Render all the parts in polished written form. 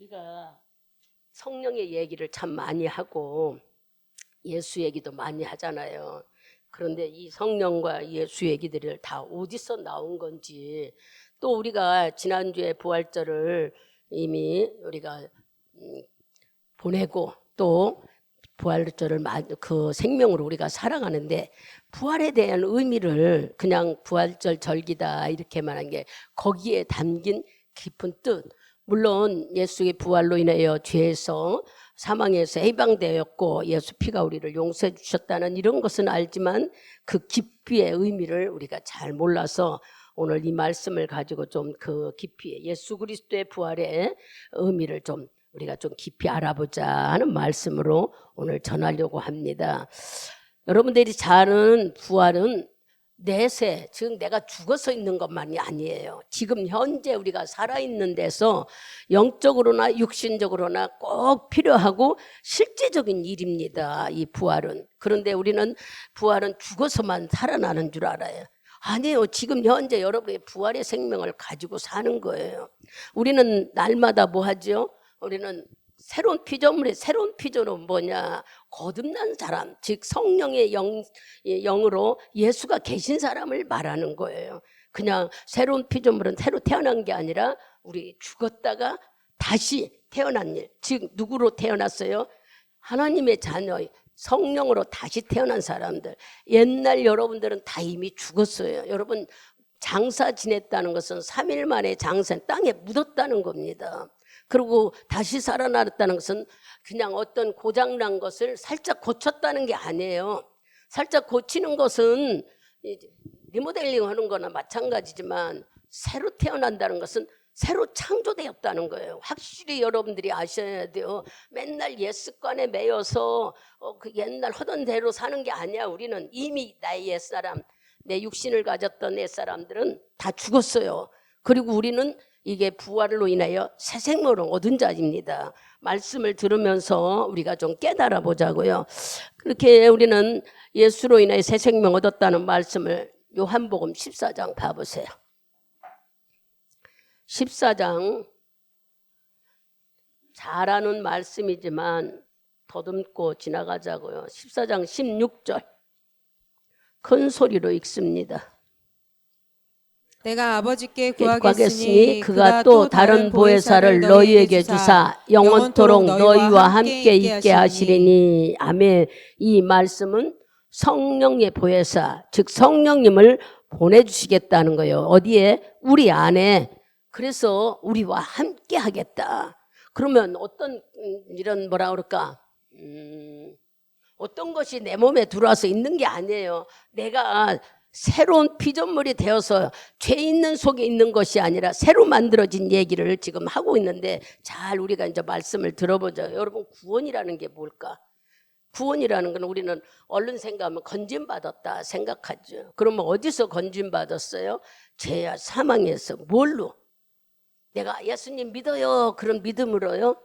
우리가 성령의 얘기를 참 많이 하고 예수 얘기도 많이 하잖아요. 그런데 이 성령과 예수 얘기들을 다 어디서 나온 건지, 또 우리가 지난주에 부활절을 이미 우리가 보내고 또 부활절을 그 생명으로 우리가 살아가는데, 부활에 대한 의미를 그냥 부활절 절기다 이렇게만 한 게 거기에 담긴 깊은 뜻, 물론 예수의 부활로 인하여 죄에서 사망에서 해방되었고 예수 피가 우리를 용서해 주셨다는 이런 것은 알지만 그 깊이의 의미를 우리가 잘 몰라서 오늘 이 말씀을 가지고 좀 그 깊이 예수 그리스도의 부활의 의미를 좀 우리가 좀 깊이 알아보자 하는 말씀으로 오늘 전하려고 합니다. 여러분들이 잘 아는 부활은 내세, 즉 내가 죽어서 있는 것만이 아니에요. 지금 현재 우리가 살아있는 데서 영적으로나 육신적으로나 꼭 필요하고 실제적인 일입니다. 이 부활은. 그런데 우리는 부활은 죽어서만 살아나는 줄 알아요. 아니에요. 지금 현재 여러분의 부활의 생명을 가지고 사는 거예요. 우리는 날마다 뭐 하죠? 우리는 새로운 피조물은 뭐냐? 거듭난 사람, 즉 성령의 영으로 예수가 계신 사람을 말하는 거예요. 그냥 새로운 피조물은 새로 태어난 게 아니라 우리 죽었다가 다시 태어난 일, 즉 누구로 태어났어요? 하나님의 자녀, 성령으로 다시 태어난 사람들. 옛날 여러분들은 다 이미 죽었어요. 여러분 장사 지냈다는 것은 3일 만에 장사 땅에 묻었다는 겁니다. 그리고 다시 살아났다는 것은 그냥 어떤 고장난 것을 살짝 고쳤다는 게 아니에요. 살짝 고치는 것은 리모델링 하는 거나 마찬가지지만 새로 태어난다는 것은 새로 창조되었다는 거예요. 확실히 여러분들이 아셔야 돼요. 맨날 옛 습관에 매여서 그 옛날 하던 대로 사는 게 아니야. 우리는 이미 나의 옛사람, 내 육신을 가졌던 옛사람들은 다 죽었어요. 그리고 우리는 이게 부활로 인하여 새 생명을 얻은 자입니다. 말씀을 들으면서 우리가 좀 깨달아 보자고요. 그렇게 우리는 예수로 인하여 새 생명 얻었다는 말씀을 요한복음 14장 봐보세요. 14장 잘 아는 말씀이지만 더듬고 지나가자고요. 14장 16절 큰 소리로 읽습니다. 내가 아버지께 구하겠으니 그가 또 다른 보혜사를 너희에게 주사 영원토록 너희와 함께 있게 하시리니. 아멘. 이 말씀은 성령의 보혜사, 즉 성령님을 보내주시겠다는 거예요. 어디에? 우리 안에. 그래서 우리와 함께 하겠다. 그러면 어떤 이런 뭐라 그럴까? 어떤 것이 내 몸에 들어와서 있는 게 아니에요. 내가 새로운 피조물이 되어서 죄 있는 속에 있는 것이 아니라 새로 만들어진 얘기를 지금 하고 있는데, 잘 우리가 이제 말씀을 들어보죠. 여러분, 구원이라는 게 뭘까? 구원이라는 건 우리는 얼른 생각하면 건진받았다 생각하죠. 그러면 어디서 건진받았어요? 죄와 사망에서. 뭘로? 내가 예수님 믿어요. 그런 믿음으로요?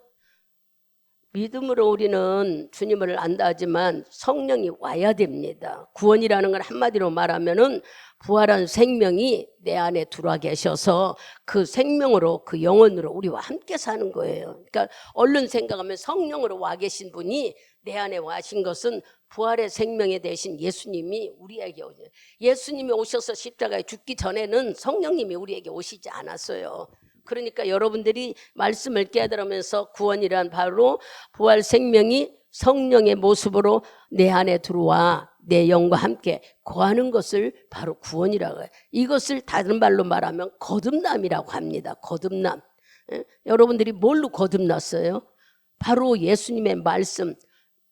믿음으로 우리는 주님을 안다 하지만 성령이 와야 됩니다. 구원이라는 건 한마디로 말하면은 부활한 생명이 내 안에 들어와 계셔서 그 생명으로, 그 영혼으로 우리와 함께 사는 거예요. 그러니까 얼른 생각하면 성령으로 와 계신 분이 내 안에 와신 것은 부활의 생명에 대신 예수님이 우리에게 오죠. 예수님이 오셔서 십자가에 죽기 전에는 성령님이 우리에게 오시지 않았어요. 그러니까 여러분들이 말씀을 깨달으면서 구원이란 바로 부활 생명이 성령의 모습으로 내 안에 들어와 내 영과 함께 거하는 것을 바로 구원이라고 해요. 이것을 다른 말로 말하면 거듭남이라고 합니다. 거듭남. 여러분들이 뭘로 거듭났어요? 바로 예수님의 말씀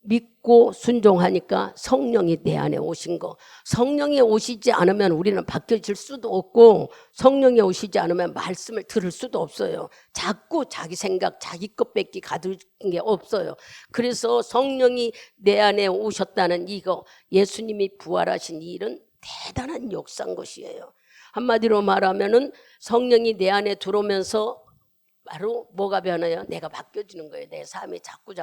믿고 순종하니까 성령이 내 안에 오신 거. 성령이 오시지 않으면 우리는 바뀌어질 수도 없고, 성령이 오시지 않으면 말씀을 들을 수도 없어요. 자꾸 자기 생각, 자기 것밖에 가득 게 없어요. 그래서 성령이 내 안에 오셨다는 이거, 예수님이 부활하신 이 일은 대단한 역사인 것이에요. 한마디로 말하면은 성령이 내 안에 들어오면서 바로 뭐가 변해요? 내가 바뀌어지는 거예요. 내 삶이 자꾸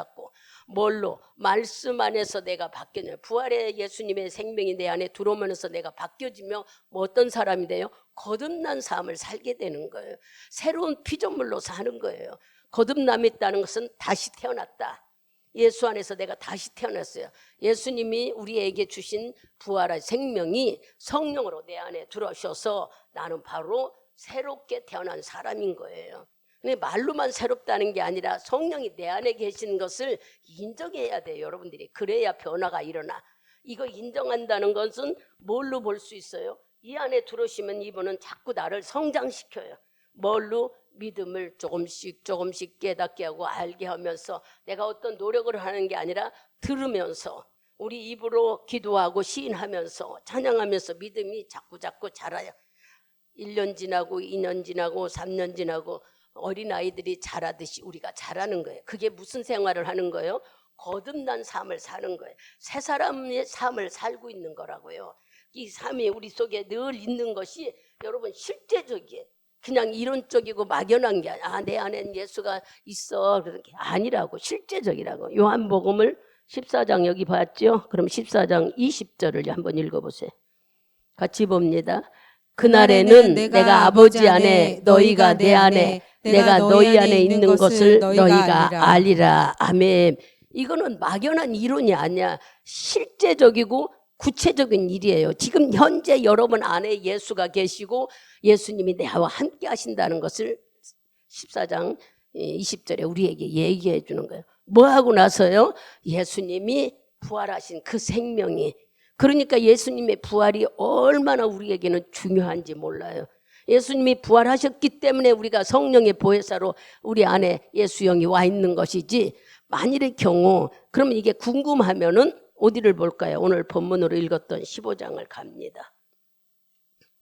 뭘로? 말씀 안에서 내가 바뀌어져요. 부활의 예수님의 생명이 내 안에 들어오면서 내가 바뀌어지며 뭐 어떤 사람이 돼요? 거듭난 삶을 살게 되는 거예요. 새로운 피조물로 사는 거예요. 거듭남했다는 것은 다시 태어났다. 예수 안에서 내가 다시 태어났어요. 예수님이 우리에게 주신 부활의 생명이 성령으로 내 안에 들어오셔서 나는 바로 새롭게 태어난 사람인 거예요. 근데 말로만 새롭다는 게 아니라 성령이 내 안에 계신 것을 인정해야 돼요, 여러분들이. 그래야 변화가 일어나. 이거 인정한다는 것은 뭘로 볼 수 있어요? 이 안에 들어오시면 이분은 자꾸 나를 성장시켜요. 뭘로? 믿음을 조금씩 깨닫게 하고 알게 하면서 내가 어떤 노력을 하는 게 아니라 들으면서 우리 입으로 기도하고 시인하면서 찬양하면서 믿음이 자꾸 자라요. 1년 지나고 2년 지나고 3년 지나고 어린아이들이 자라듯이 우리가 자라는 거예요. 그게 무슨 생활을 하는 거예요? 거듭난 삶을 사는 거예요. 새 사람의 삶을 살고 있는 거라고요. 이 삶이 우리 속에 늘 있는 것이 여러분 실제적이에요. 그냥 이론적이고 막연한 게 아니라 내 안엔 예수가 있어 그런 게 아니라고, 실제적이라고. 요한복음을 14장 여기 봤죠? 그럼 14장 20절을 한번 읽어보세요. 같이 봅니다. 그날에는 내가 아버지 안에 너희가 내 안에 내가 너희 안에 있는 것을 너희가 알리라. 아멘. 이거는 막연한 이론이 아니야. 실제적이고 구체적인 일이에요. 지금 현재 여러분 안에 예수가 계시고 예수님이 나와 함께 하신다는 것을 14장 20절에 우리에게 얘기해 주는 거예요. 뭐 하고 나서요? 예수님이 부활하신 그 생명이, 그러니까 예수님의 부활이 얼마나 우리에게는 중요한지 몰라요. 예수님이 부활하셨기 때문에 우리가 성령의 보혜사로 우리 안에 예수 영이 와 있는 것이지, 만일의 경우 그러면 이게 궁금하면은 어디를 볼까요? 오늘 본문으로 읽었던 15장을 갑니다.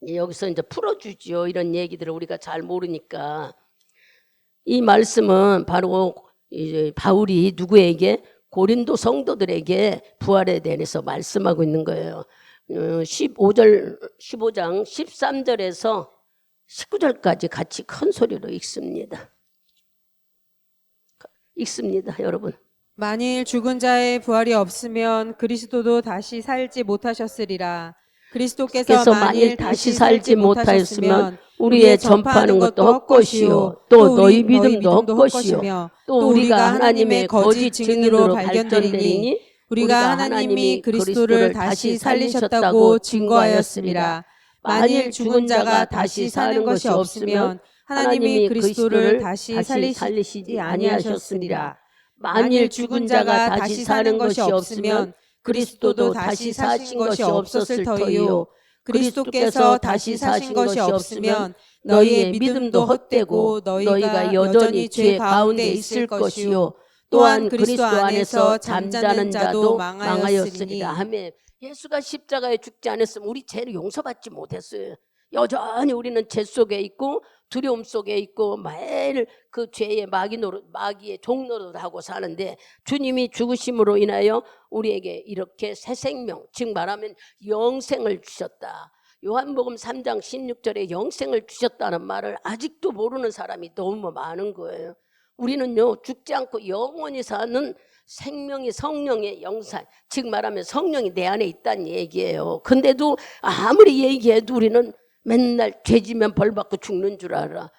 여기서 이제 풀어주지요. 이런 얘기들을 우리가 잘 모르니까. 이 말씀은 바로 이제 바울이 누구에게? 고린도 성도들에게 부활에 대해서 말씀하고 있는 거예요. 15장 13절에서 19절까지 같이 큰 소리로 읽습니다. 여러분. 만일 죽은 자의 부활이 없으면 그리스도도 다시 살지 못하셨으리라. 그리스도께서 만일 다시 살지 못하셨으면 우리의 전파하는 것도 헛것이요 또 너희 믿음도 헛것이며 또 우리가 하나님의 거짓 증인으로 발견되리니 우리가 하나님이 그리스도를 다시 살리셨다고 증거하였습니다. 만일 죽은 자가 다시 사는 것이 없으면 하나님이 그리스도를 다시 살리시지 아니하셨으리라. 만일 죽은 자가 다시 사는 것이 없으면 그리스도도 다시 사신 것이 없었을 터이요. 그리스도께서 다시 사신 것이 없으면 너희의 믿음도 헛되고 너희가 여전히 죄 가운데 있을 것이요. 또한 그리스도 안에서 잠자는 자도 망하였으리라. 아멘. 예수가 십자가에 죽지 않았으면 우리 죄를 용서받지 못했어요. 여전히 우리는 죄 속에 있고 두려움 속에 있고 매일 그 죄의 마귀의 종노릇을 하고 사는데, 주님이 죽으심으로 인하여 우리에게 이렇게 새 생명, 즉 말하면 영생을 주셨다. 요한복음 3장 16절에 영생을 주셨다는 말을 아직도 모르는 사람이 너무 많은 거예요. 우리는요, 죽지 않고 영원히 사는 생명이 성령의 영산, 즉 말하면 성령이 내 안에 있다는 얘기예요. 근데도 아무리 얘기해도 우리는 맨날 죄지면 벌받고 죽는 줄 알아.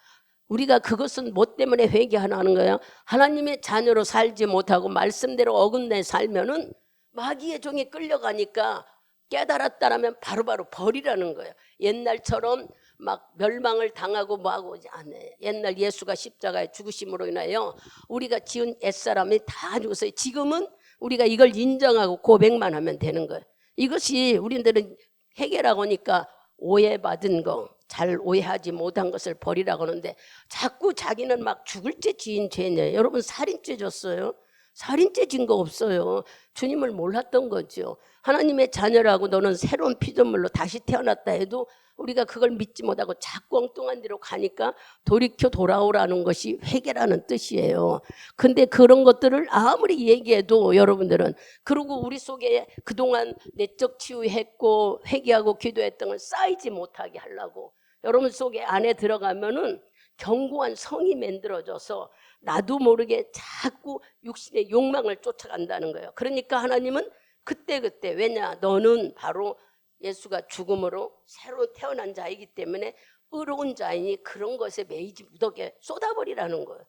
우리가 그것은 뭐 때문에 회개하는 거야? 하나님의 자녀로 살지 못하고 말씀대로 어긋내 살면은 마귀의 종이 끌려가니까 깨달았다라면 바로바로 버리라는 거예요. 옛날처럼 막 멸망을 당하고 뭐하고 안 해. 옛날 예수가 십자가에 죽으심으로 인하여 우리가 지은 옛사람이 다 죽었어요. 지금은 우리가 이걸 인정하고 고백만 하면 되는 거예요. 이것이 우리들은 해결하고 하니까 오해받은 거, 잘 오해하지 못한 것을 버리라고 하는데 자꾸 자기는 막 죽을 죄 지은 죄냐. 여러분 살인죄 졌어요? 살인죄 진 거 없어요. 주님을 몰랐던 거죠. 하나님의 자녀라고 너는 새로운 피조물로 다시 태어났다 해도 우리가 그걸 믿지 못하고 자꾸 엉뚱한 데로 가니까 돌이켜 돌아오라는 것이 회개라는 뜻이에요. 근데 그런 것들을 아무리 얘기해도 여러분들은, 그리고 우리 속에 그동안 내적 치유했고 회개하고 기도했던 걸 쌓이지 못하게 하려고 여러분 속에 안에 들어가면은 견고한 성이 만들어져서 나도 모르게 자꾸 육신의 욕망을 쫓아간다는 거예요. 그러니까 하나님은 그때그때, 왜냐 너는 바로 예수가 죽음으로 새로 태어난 자이기 때문에 의로운 자이니 그런 것에 매이지 무덕에 쏟아버리라는 거예요.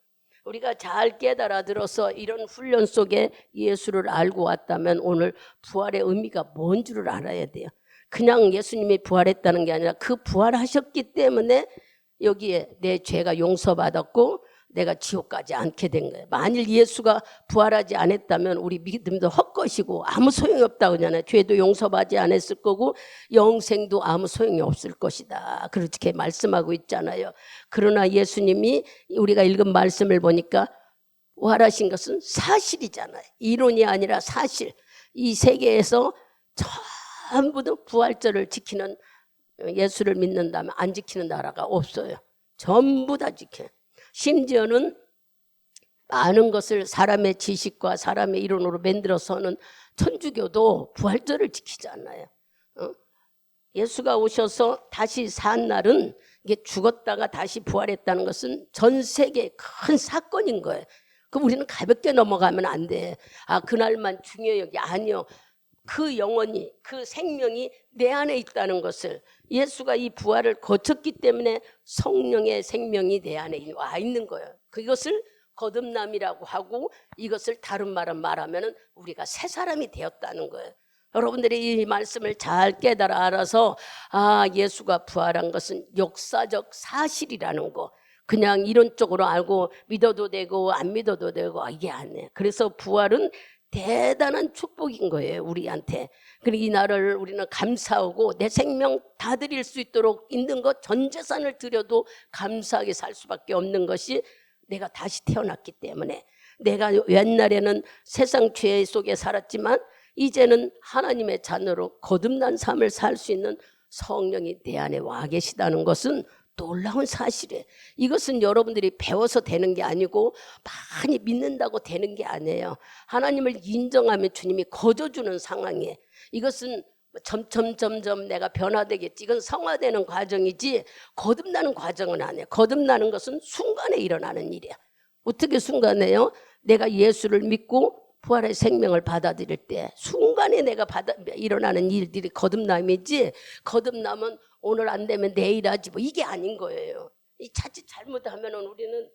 우리가 잘 깨달아 들어서 이런 훈련 속에 예수를 알고 왔다면 오늘 부활의 의미가 뭔 줄을 알아야 돼요. 그냥 예수님이 부활했다는 게 아니라 그 부활하셨기 때문에 여기에 내 죄가 용서받았고 내가 지옥 가지 않게 된 거예요. 만일 예수가 부활하지 않았다면 우리 믿음도 헛것이고 아무 소용이 없다고 하잖아요. 죄도 용서받지 않았을 거고 영생도 아무 소용이 없을 것이다. 그렇게 말씀하고 있잖아요. 그러나 예수님이 우리가 읽은 말씀을 보니까 부활하신 것은 사실이잖아요. 이론이 아니라 사실. 이 세계에서 전부 다 부활절을 지키는, 예수를 믿는다면 안 지키는 나라가 없어요. 전부 다 지켜요. 심지어는 많은 것을 사람의 지식과 사람의 이론으로 만들어서는 천주교도 부활절을 지키지 않아요. 예수가 오셔서 다시 산 날은 이게 죽었다가 다시 부활했다는 것은 전 세계의 큰 사건인 거예요. 그럼 우리는 가볍게 넘어가면 안 돼. 아, 그날만 중요해 여기. 아니요. 그 영혼이, 그 생명이 내 안에 있다는 것을, 예수가 이 부활을 거쳤기 때문에 성령의 생명이 내 안에 와 있는 거예요. 그것을 거듭남이라고 하고, 이것을 다른 말로 말하면 우리가 새 사람이 되었다는 거예요. 여러분들이 이 말씀을 잘 깨달아 알아서, 아, 예수가 부활한 것은 역사적 사실이라는 거, 그냥 이론적으로 알고 믿어도 되고 안 믿어도 되고 이게 아니에요. 그래서 부활은 대단한 축복인 거예요, 우리한테. 그리고 이 날을 우리는 감사하고 내 생명 다 드릴 수 있도록 있는 것 전 재산을 드려도 감사하게 살 수밖에 없는 것이, 내가 다시 태어났기 때문에. 내가 옛날에는 세상 죄 속에 살았지만 이제는 하나님의 자녀로 거듭난 삶을 살 수 있는 성령이 내 안에 와 계시다는 것은 놀라운 사실이에요. 이것은 여러분들이 배워서 되는 게 아니고 많이 믿는다고 되는 게 아니에요. 하나님을 인정하면 주님이 거저주는 상황이에요. 이것은 점점 내가 변화되겠지, 이건 성화되는 과정이지 거듭나는 과정은 아니에요. 거듭나는 것은 순간에 일어나는 일이야. 어떻게 순간에요? 내가 예수를 믿고 부활의 생명을 받아들일 때 순간에 내가 일어나는 일들이 거듭남이지, 거듭남은 오늘 안 되면 내일 하지 뭐 이게 아닌 거예요. 이 자칫 잘못하면 우리는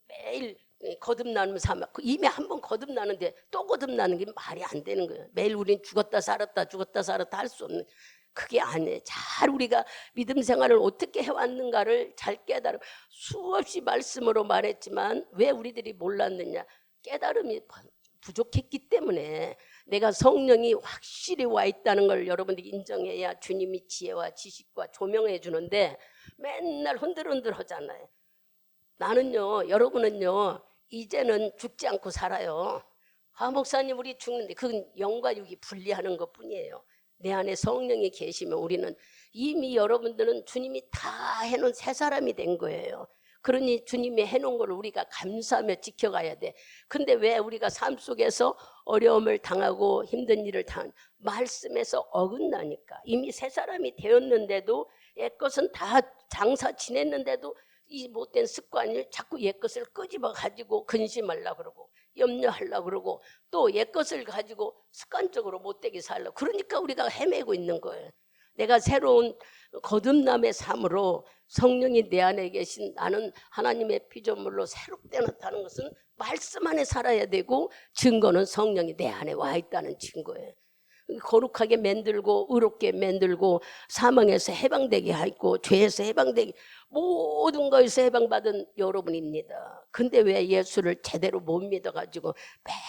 매일 거듭나는 삶, 이미 한 번 거듭나는데 또 거듭나는 게 말이 안 되는 거예요. 매일 우리는 죽었다 살았다 할 수 없는, 그게 아니에요. 잘 우리가 믿음 생활을 어떻게 해왔는가를 잘 깨달아, 수없이 말씀으로 말했지만 왜 우리들이 몰랐느냐, 깨달음이 부족했기 때문에. 내가 성령이 확실히 와 있다는 걸 여러분들이 인정해야 주님이 지혜와 지식과 조명해 주는데 맨날 흔들흔들 하잖아요. 나는요, 여러분은요, 이제는 죽지 않고 살아요. 아, 목사님 우리 죽는데 그건 영과 육이 분리하는 것뿐이에요. 내 안에 성령이 계시면 우리는 이미, 여러분들은 주님이 다 해놓은 새 사람이 된 거예요. 그러니 주님이 해놓은 걸 우리가 감사하며 지켜가야 돼. 근데 왜 우리가 삶 속에서 어려움을 당하고 힘든 일을 말씀에서 어긋나니까. 이미 새 사람이 되었는데도, 옛것은 다 장사 지냈는데도 이 못된 습관을 자꾸 옛것을 끄집어 가지고 근심하려고 그러고 염려하려고 그러고 또 옛것을 가지고 습관적으로 못되게 살려고, 그러니까 우리가 헤매고 있는 거예요. 내가 새로운 거듭남의 삶으로 성령이 내 안에 계신, 나는 하나님의 피조물로 새롭게 나타나는 것은 말씀 안에 살아야 되고, 증거는 성령이 내 안에 와 있다는 증거예요. 거룩하게 만들고 의롭게 만들고 사망에서 해방되게 하고 죄에서 해방되게, 모든 것에서 해방받은 여러분입니다. 근데 왜 예수를 제대로 못 믿어가지고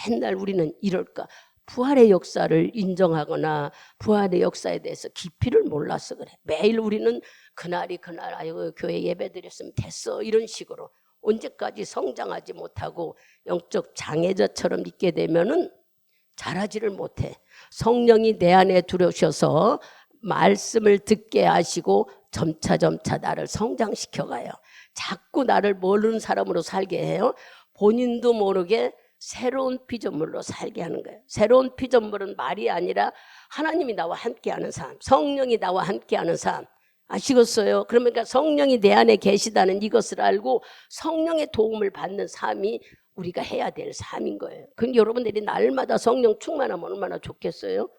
맨날 우리는 이럴까? 부활의 역사를 인정하거나 부활의 역사에 대해서 깊이를 몰라서 그래. 매일 우리는 그날이 그날, 아유 교회 예배 드렸으면 됐어, 이런 식으로 언제까지 성장하지 못하고 영적 장애자처럼 있게 되면은 자라지를 못해. 성령이 내 안에 들어오셔서 말씀을 듣게 하시고 점차 나를 성장시켜가요. 자꾸 나를 모르는 사람으로 살게 해요. 본인도 모르게 새로운 피조물로 살게 하는 거예요. 새로운 피조물은 말이 아니라 하나님이 나와 함께하는 삶, 성령이 나와 함께하는 삶. 아시겠어요? 그러니까 성령이 내 안에 계시다는 이것을 알고 성령의 도움을 받는 삶이 우리가 해야 될 삶인 거예요. 그럼 여러분들이 날마다 성령 충만하면 얼마나 좋겠어요?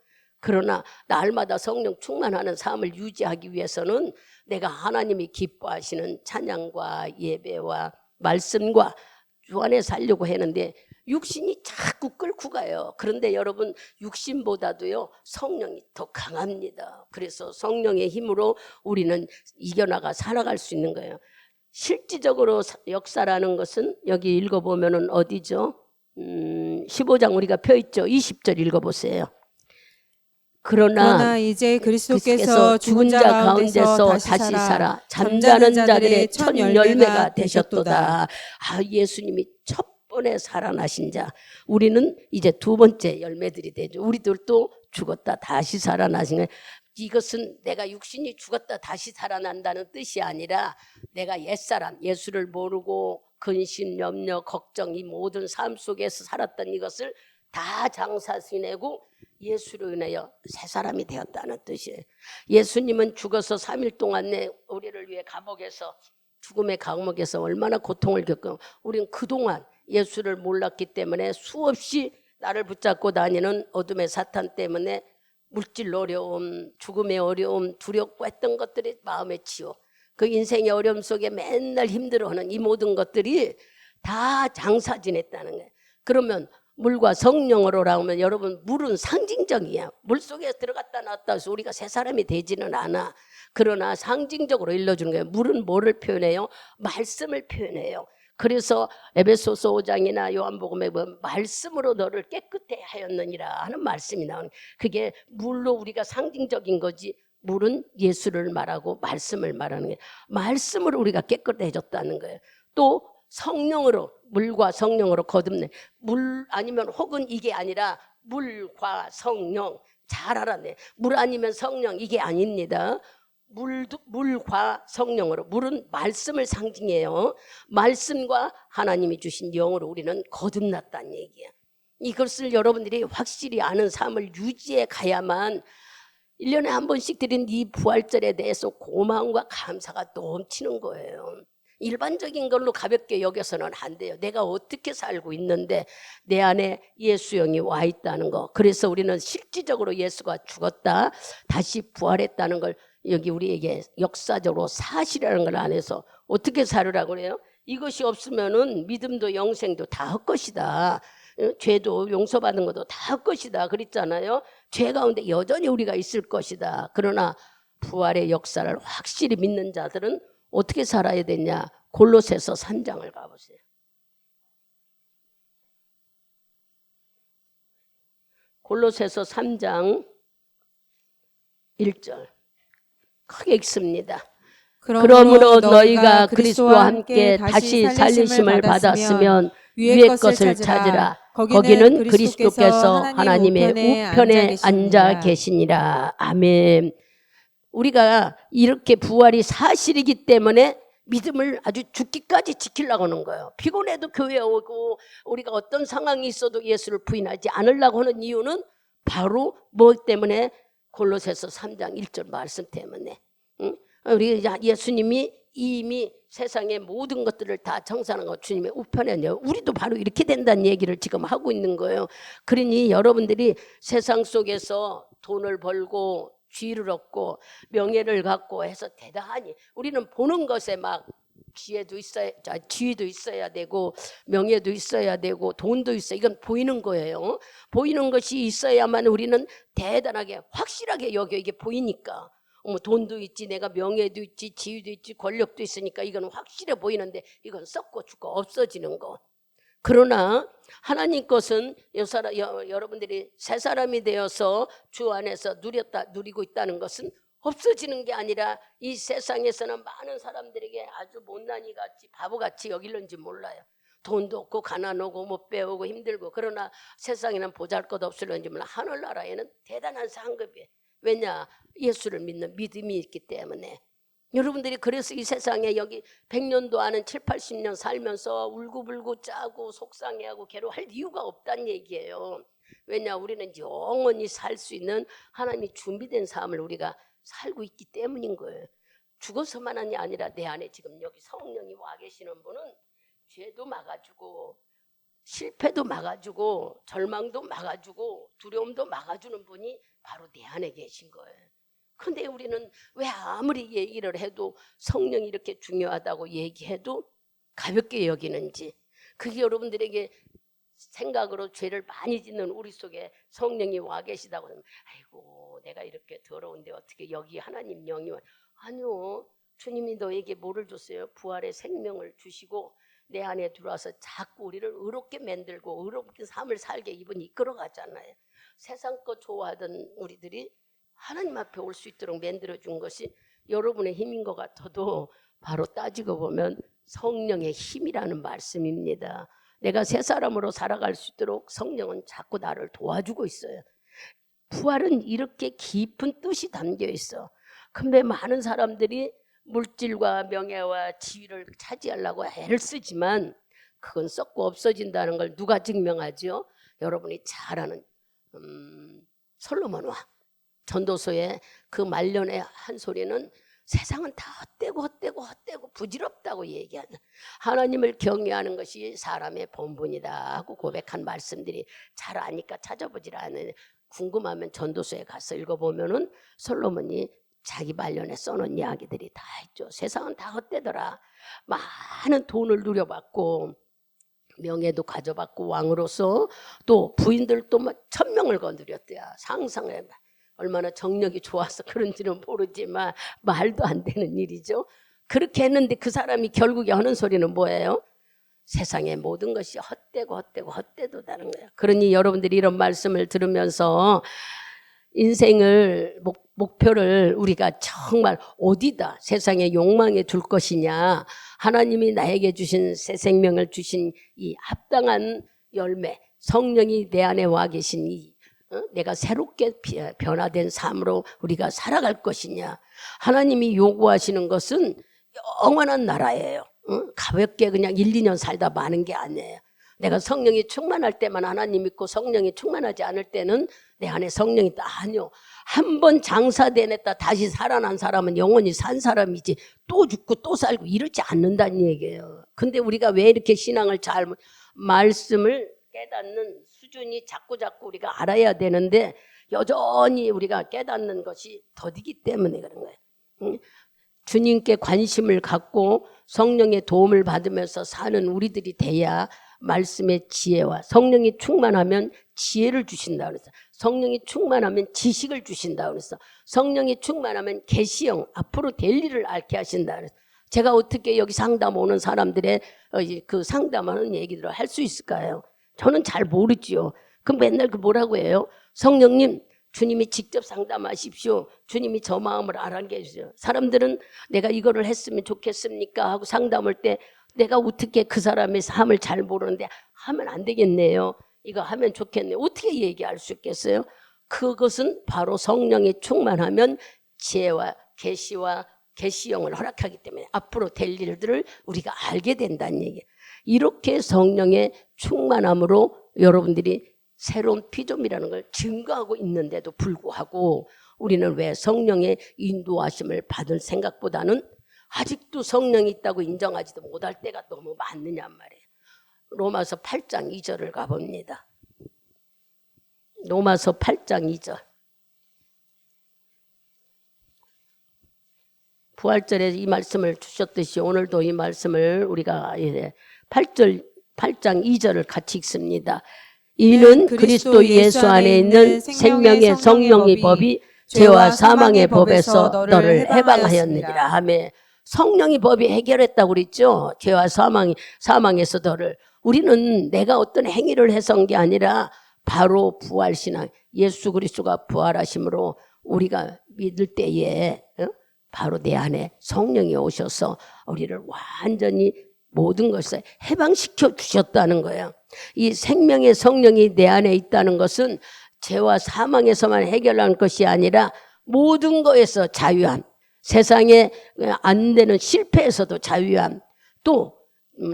그러나 날마다 성령 충만하는 삶을 유지하기 위해서는 내가 하나님이 기뻐하시는 찬양과 예배와 말씀과 주 안에 살려고 하는데 육신이 자꾸 끌고 가요. 그런데 여러분, 육신보다도요 성령이 더 강합니다. 그래서 성령의 힘으로 우리는 이겨나가 살아갈 수 있는 거예요. 실질적으로 역사라는 것은 여기 읽어보면은 어디죠? 15장 우리가 펴있죠. 20절 읽어보세요. 그러나 이제 그리스도께서 죽은 자 가운데서 다시 살아 잠자는 자들의 첫 열매가 되셨도다. 예수님이 첫 번에 살아나신 자, 우리는 이제 두 번째 열매들이 되죠. 우리들도 죽었다 다시 살아나신 거예요. 이것은 내가 육신이 죽었다 다시 살아난다는 뜻이 아니라 내가 옛사람, 예수를 모르고 근심, 염려, 걱정, 이 모든 삶 속에서 살았던 이것을 다 장사지내고 예수로 인하여 새 사람이 되었다는 뜻이에요. 예수님은 죽어서 3일 동안 우리를 위해 감옥에서, 죽음의 감옥에서 얼마나 고통을 겪고, 우리는 그동안 예수를 몰랐기 때문에 수없이 나를 붙잡고 다니는 어둠의 사탄 때문에 물질 어려움, 죽음의 어려움, 두렵고 했던 것들이 마음에 치요. 그 인생의 어려움 속에 맨날 힘들어하는 이 모든 것들이 다 장사 지냈다는 거예요. 그러면 물과 성령으로라 하면 여러분, 물은 상징적이야. 물속에 들어갔다 나왔다 해서 우리가 새 사람이 되지는 않아. 그러나 상징적으로 일러주는 거예요. 물은 뭐를 표현해요? 말씀을 표현해요. 그래서 에베소서 5장이나 요한복음에 보면 말씀으로 너를 깨끗해 하였느니라 하는 말씀이 나오는, 그게 물로 우리가 상징적인 거지, 물은 예수를 말하고 말씀을 말하는 거예요. 말씀으로 우리가 깨끗해졌다는 거예요. 또 성령으로, 물과 성령으로 거듭내. 물 아니면 혹은 이게 아니라 물과 성령, 잘 알아내. 물 아니면 성령, 이게 아닙니다. 물과 성령으로, 물은 말씀을 상징해요. 말씀과 하나님이 주신 영으로 우리는 거듭났다는 얘기야. 이것을 여러분들이 확실히 아는 삶을 유지해 가야만 1년에 한 번씩 드린 이 부활절에 대해서 고마움과 감사가 넘치는 거예요. 일반적인 걸로 가볍게 여겨서는 안 돼요. 내가 어떻게 살고 있는데 내 안에 예수 영이 와 있다는 거. 그래서 우리는 실질적으로 예수가 죽었다 다시 부활했다는 걸 여기 우리에게 역사적으로 사실이라는 걸 안에서 어떻게 살으라고 그래요? 이것이 없으면은 믿음도 영생도 다 헛것이다. 죄도 용서받은 것도 다 헛것이다 그랬잖아요. 죄 가운데 여전히 우리가 있을 것이다. 그러나 부활의 역사를 확실히 믿는 자들은 어떻게 살아야 되냐? 골로새서 3장을 가보세요. 골로새서 3장 1절 크게 읽습니다. 그러므로 너희가 그리스도와 함께 다시 살리심을 받았으면 위의 것을 찾으라. 거기는 그리스도께서 하나님의 우편에 앉아 계시니라. 아멘. 우리가 이렇게 부활이 사실이기 때문에 믿음을 아주 죽기까지 지키려고 하는 거예요. 피곤해도 교회에 오고 우리가 어떤 상황이 있어도 예수를 부인하지 않으려고 하는 이유는 바로 뭐 때문에? 골로새서 3장 1절 말씀 때문에. 우리 예수님이 이미 세상의 모든 것들을 다 청산한 것, 주님의 우편에요. 우리도 바로 이렇게 된다는 얘기를 지금 하고 있는 거예요. 그러니 여러분들이 세상 속에서 돈을 벌고 지위를 얻고 명예를 갖고 해서 대단하니, 우리는 보는 것에 막 지혜도 있어야, 지위도 있어야 되고 명예도 있어야 되고 돈도 있어야, 이건 보이는 거예요. 보이는 것이 있어야만 우리는 대단하게 확실하게 여겨. 이게 보이니까. 돈도 있지, 내가 명예도 있지, 지위도 있지, 권력도 있으니까 이건 확실해 보이는데 이건 썩고 죽고 없어지는 거. 그러나 하나님 것은 여러분들이 새 사람이 되어서 주 안에서 누리고 있다는 것은 없어지는 게 아니라 이 세상에서는 많은 사람들에게 아주 못난이 같이 바보같이 여길는지 몰라요. 돈도 없고 가난하고 못 배우고 힘들고, 그러나 세상에는 보잘것없을는지 몰라. 하늘나라에는 대단한 상급이에요. 왜냐? 예수를 믿는 믿음이 있기 때문에. 여러분들이 그래서 이 세상에 여기 100년도 아는 7, 80년 살면서 울고불고 짜고 속상해하고 괴로워할 이유가 없다는 얘기예요. 왜냐? 우리는 영원히 살 수 있는 하나님이 준비된 삶을 우리가 살고 있기 때문인 거예요. 죽어서만이 아니라 내 안에 지금 여기 성령이 와 계시는 분은 죄도 막아주고 실패도 막아주고 절망도 막아주고 두려움도 막아주는 분이 바로 내 안에 계신 거예요. 근데 우리는 왜 아무리 얘기를 해도 성령이 이렇게 중요하다고 얘기해도 가볍게 여기는지. 그게 여러분들에게 생각으로 죄를 많이 짓는 우리 속에 성령이 와 계시다고 하면 아이고 내가 이렇게 더러운데 어떻게 여기 하나님 영이 와. 아니요. 주님이 너에게 뭐를 줬어요? 부활의 생명을 주시고 내 안에 들어와서 자꾸 우리를 의롭게 만들고 의롭게 삶을 살게 이분이 이끌어 가잖아요. 세상 거 좋아하던 우리들이 하나님 앞에 올 수 있도록 만들어 준 것이 여러분의 힘인 것 같아도 바로 따지고 보면 성령의 힘이라는 말씀입니다. 내가 새 사람으로 살아갈 수 있도록 성령은 자꾸 나를 도와주고 있어요. 부활은 이렇게 깊은 뜻이 담겨 있어. 근데 많은 사람들이 물질과 명예와 지위를 차지하려고 애를 쓰지만 그건 썩고 없어진다는 걸 누가 증명하죠? 여러분이 잘 아는 솔로몬과 전도서의 그 말년의 한 소리는 세상은 다 헛되고 부질없다고 얘기하는, 하나님을 경외하는 것이 사람의 본분이다 하고 고백한 말씀들이 잘 아니까 찾아보질 않아요. 궁금하면 전도서에 가서 읽어보면은 솔로몬이 자기 말년에 써놓은 이야기들이 다 있죠. 세상은 다 헛되더라. 많은 돈을 누려받고 명예도 가져받고 왕으로서 또 부인들도 1000명을 거느렸대야. 상상해. 얼마나 정력이 좋아서 그런지는 모르지만 말도 안 되는 일이죠. 그렇게 했는데 그 사람이 결국에 하는 소리는 뭐예요? 세상의 모든 것이 헛되도다는 거예요. 그러니 여러분들이 이런 말씀을 들으면서 인생을 목표를 우리가 정말 어디다 세상의 욕망에 둘 것이냐, 하나님이 나에게 주신 새 생명을 주신 이 합당한 열매, 성령이 내 안에 와 계신 이 내가 새롭게 변화된 삶으로 우리가 살아갈 것이냐. 하나님이 요구하시는 것은 영원한 나라예요. 가볍게 그냥 1, 2년 살다 마는 게 아니에요. 내가 성령이 충만할 때만 하나님 믿고 성령이 충만하지 않을 때는 내 안에 성령이 있다. 아니요. 한 번 장사되냈다 다시 살아난 사람은 영원히 산 사람이지 또 죽고 또 살고 이러지 않는다는 얘기예요. 근데 우리가 왜 이렇게 신앙을 잘 말씀을 깨닫는 수준이 자꾸 우리가 알아야 되는데 여전히 우리가 깨닫는 것이 더디기 때문에 그런 거예요. 주님께 관심을 갖고 성령의 도움을 받으면서 사는 우리들이 돼야 말씀의 지혜와, 성령이 충만하면 지혜를 주신다 그랬어. 성령이 충만하면 지식을 주신다 그랬어. 성령이 충만하면 계시형, 앞으로 될 일을 알게 하신다 그랬어. 제가 어떻게 여기 상담 오는 사람들의 그 상담하는 얘기들을 할 수 있을까요? 저는 잘 모르지요. 그럼 맨날 그 뭐라고 해요? 성령님, 주님이 직접 상담하십시오. 주님이 저 마음을 알게 해주세요. 사람들은 내가 이거를 했으면 좋겠습니까? 하고 상담할 때 내가 어떻게 그 사람의 삶을 잘 모르는데 하면 안 되겠네요. 이거 하면 좋겠네요. 어떻게 얘기할 수 있겠어요? 그것은 바로 성령이 충만하면 지혜와 계시와 계시형을 허락하기 때문에 앞으로 될 일들을 우리가 알게 된다는 얘기예요. 이렇게 성령의 충만함으로 여러분들이 새로운 피조물이라는 걸 증거하고 있는데도 불구하고 우리는 왜 성령의 인도하심을 받을 생각보다는 아직도 성령이 있다고 인정하지도 못할 때가 너무 많느냐 말이에요. 로마서 8장 2절을 가봅니다. 로마서 8장 2절. 부활절에 이 말씀을 주셨듯이 오늘도 이 말씀을 우리가 8장 2절을 같이 읽습니다. 이는 그리스도 예수 안에 있는 생명의 성령의 법이 죄와 사망의 법에서 너를 해방하였느니라 하며, 성령의 법이 해결했다고 그랬죠. 죄와 사망에서 너를. 우리는 내가 어떤 행위를 해서 한 게 아니라 바로 부활신앙, 예수 그리스도가 부활하심으로 우리가 믿을 때에 바로 내 안에 성령이 오셔서 우리를 완전히 모든 것을 해방시켜 주셨다는 거예요. 이 생명의 성령이 내 안에 있다는 것은 죄와 사망에서만 해결하는 것이 아니라 모든 것에서 자유함, 세상에 안 되는 실패에서도 자유함, 또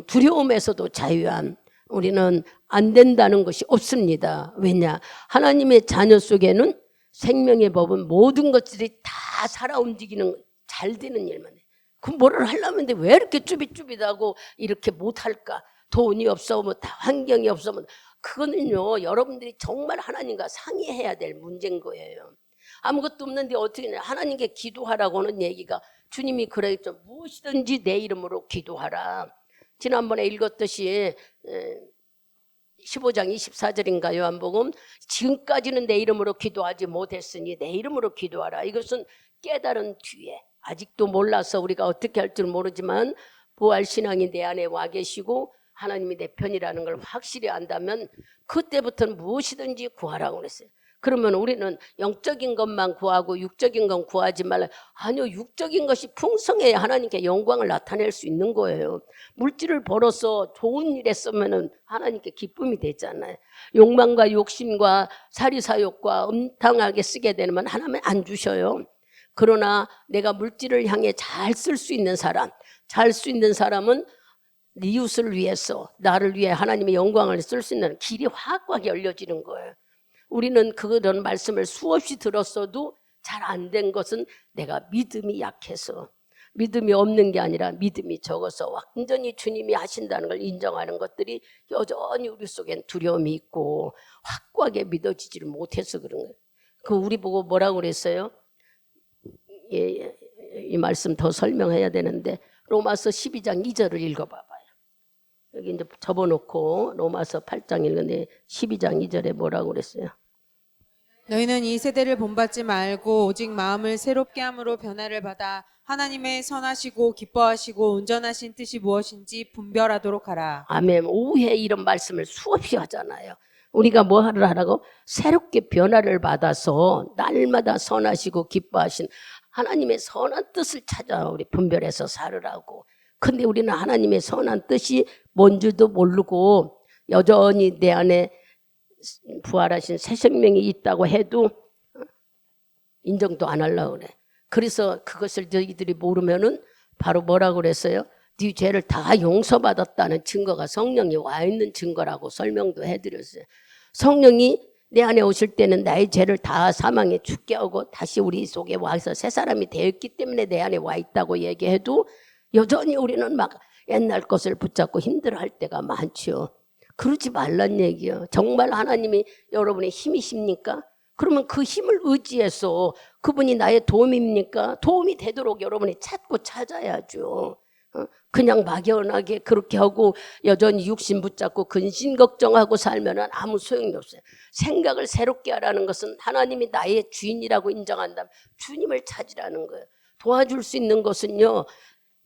두려움에서도 자유함. 우리는 안 된다는 것이 없습니다. 왜냐? 하나님의 자녀 속에는 생명의 법은 모든 것들이 다 살아 움직이는 잘 되는 일만 해. 그럼 뭐를 하려면 왜 이렇게 쭈빗쭈빗하고 이렇게 못할까? 돈이 없어, 환경이 없어, 그거는요, 여러분들이 정말 하나님과 상의해야 될 문제인 거예요. 아무것도 없는데 어떻게 하나님께 기도하라고 하는 얘기가, 주님이 그랬죠. 무엇이든지 내 이름으로 기도하라. 지난번에 읽었듯이 15장 24절인가 요한복음, 지금까지는 내 이름으로 기도하지 못했으니 내 이름으로 기도하라. 이것은 깨달은 뒤에, 아직도 몰라서 우리가 어떻게 할 줄 모르지만 부활신앙이 내 안에 와 계시고 하나님이 내 편이라는 걸 확실히 안다면 그때부터는 무엇이든지 구하라고 그랬어요. 그러면 우리는 영적인 것만 구하고 육적인 건 구하지 말라. 아니요, 육적인 것이 풍성해야 하나님께 영광을 나타낼 수 있는 거예요. 물질을 벌어서 좋은 일에 쓰면은 하나님께 기쁨이 되잖아요. 욕망과 욕심과 사리사욕과 음탕하게 쓰게 되면 하나님 안 주셔요. 그러나 내가 물질을 향해 잘 쓸 수 있는 사람, 잘 수 있는 사람은 이웃을 위해서, 나를 위해 하나님의 영광을 쓸 수 있는 길이 확확 열려지는 거예요. 우리는 그런 말씀을 수없이 들었어도 잘 안 된 것은 내가 믿음이 약해서, 믿음이 없는 게 아니라 믿음이 적어서 완전히 주님이 하신다는 걸 인정하는 것들이 여전히 우리 속엔 두려움이 있고 확고하게 믿어지지를 못해서 그런 거예요. 그 우리 보고 뭐라고 그랬어요? 이 말씀 더 설명해야 되는데 로마서 12장 2절을 읽어봐봐요. 여기 이제 접어놓고 로마서 8장 읽는데 12장 2절에 뭐라고 그랬어요? 너희는 이 세대를 본받지 말고 오직 마음을 새롭게 함으로 변화를 받아 하나님의 선하시고 기뻐하시고 온전하신 뜻이 무엇인지 분별하도록 하라. 아멘. 오후에 이런 말씀을 수없이 하잖아요. 우리가 뭐 하라고? 새롭게 변화를 받아서 날마다 선하시고 기뻐하신 하나님의 선한 뜻을 찾아 우리 분별해서 살으라고. 근데 우리는 하나님의 선한 뜻이 뭔지도 모르고 여전히 내 안에 부활하신 새 생명이 있다고 해도 인정도 안 하려고 그래. 그래서 그것을 너희들이 모르면은 바로 뭐라고 그랬어요? 네 죄를 다 용서받았다는 증거가 성령이 와 있는 증거라고 설명도 해드렸어요. 성령이 내 안에 오실 때는 나의 죄를 다 사망에 죽게 하고 다시 우리 속에 와서 새 사람이 되었기 때문에 내 안에 와 있다고 얘기해도 여전히 우리는 막 옛날 것을 붙잡고 힘들어할 때가 많죠. 그러지 말란 얘기요. 정말 하나님이 여러분의 힘이십니까? 그러면 그 힘을 의지해서 그분이 나의 도움입니까? 도움이 되도록 여러분이 찾고 찾아야죠. 그냥 막연하게 그렇게 하고 여전히 육신 붙잡고 근심 걱정하고 살면 아무 소용이 없어요. 생각을 새롭게 하라는 것은 하나님이 나의 주인이라고 인정한다면 주님을 찾으라는 거예요. 도와줄 수 있는 것은요,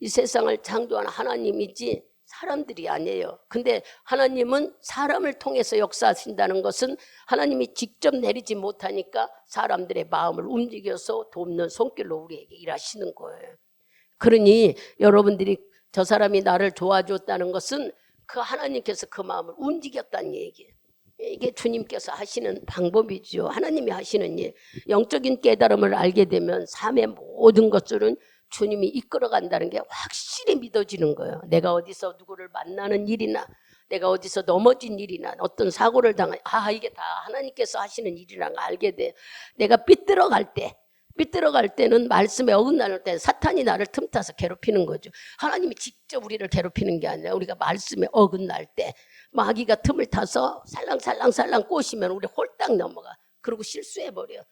이 세상을 창조한 하나님이지 사람들이 아니에요. 근데 하나님은 사람을 통해서 역사하신다는 것은 하나님이 직접 내리지 못하니까 사람들의 마음을 움직여서 돕는 손길로 우리에게 일하시는 거예요. 그러니 여러분들이 저 사람이 나를 도와줬다는 것은 그 하나님께서 그 마음을 움직였다는 얘기예요. 이게 주님께서 하시는 방법이죠. 하나님이 하시는 일. 영적인 깨달음을 알게 되면 삶의 모든 것들은 주님이 이끌어간다는 게 확실히 믿어지는 거예요. 내가 어디서 누구를 만나는 일이나 내가 어디서 넘어진 일이나 어떤 사고를 당한 이게 다 하나님께서 하시는 일이라는 걸 알게 돼요. 내가 삐뚤어갈 때는 말씀에 어긋나는 때 사탄이 나를 틈타서 괴롭히는 거죠. 하나님이 직접 우리를 괴롭히는 게 아니라 우리가 말씀에 어긋날 때 마귀가 틈을 타서 살랑살랑 꼬시면 우리 홀딱 넘어가. 그리고 실수해버려.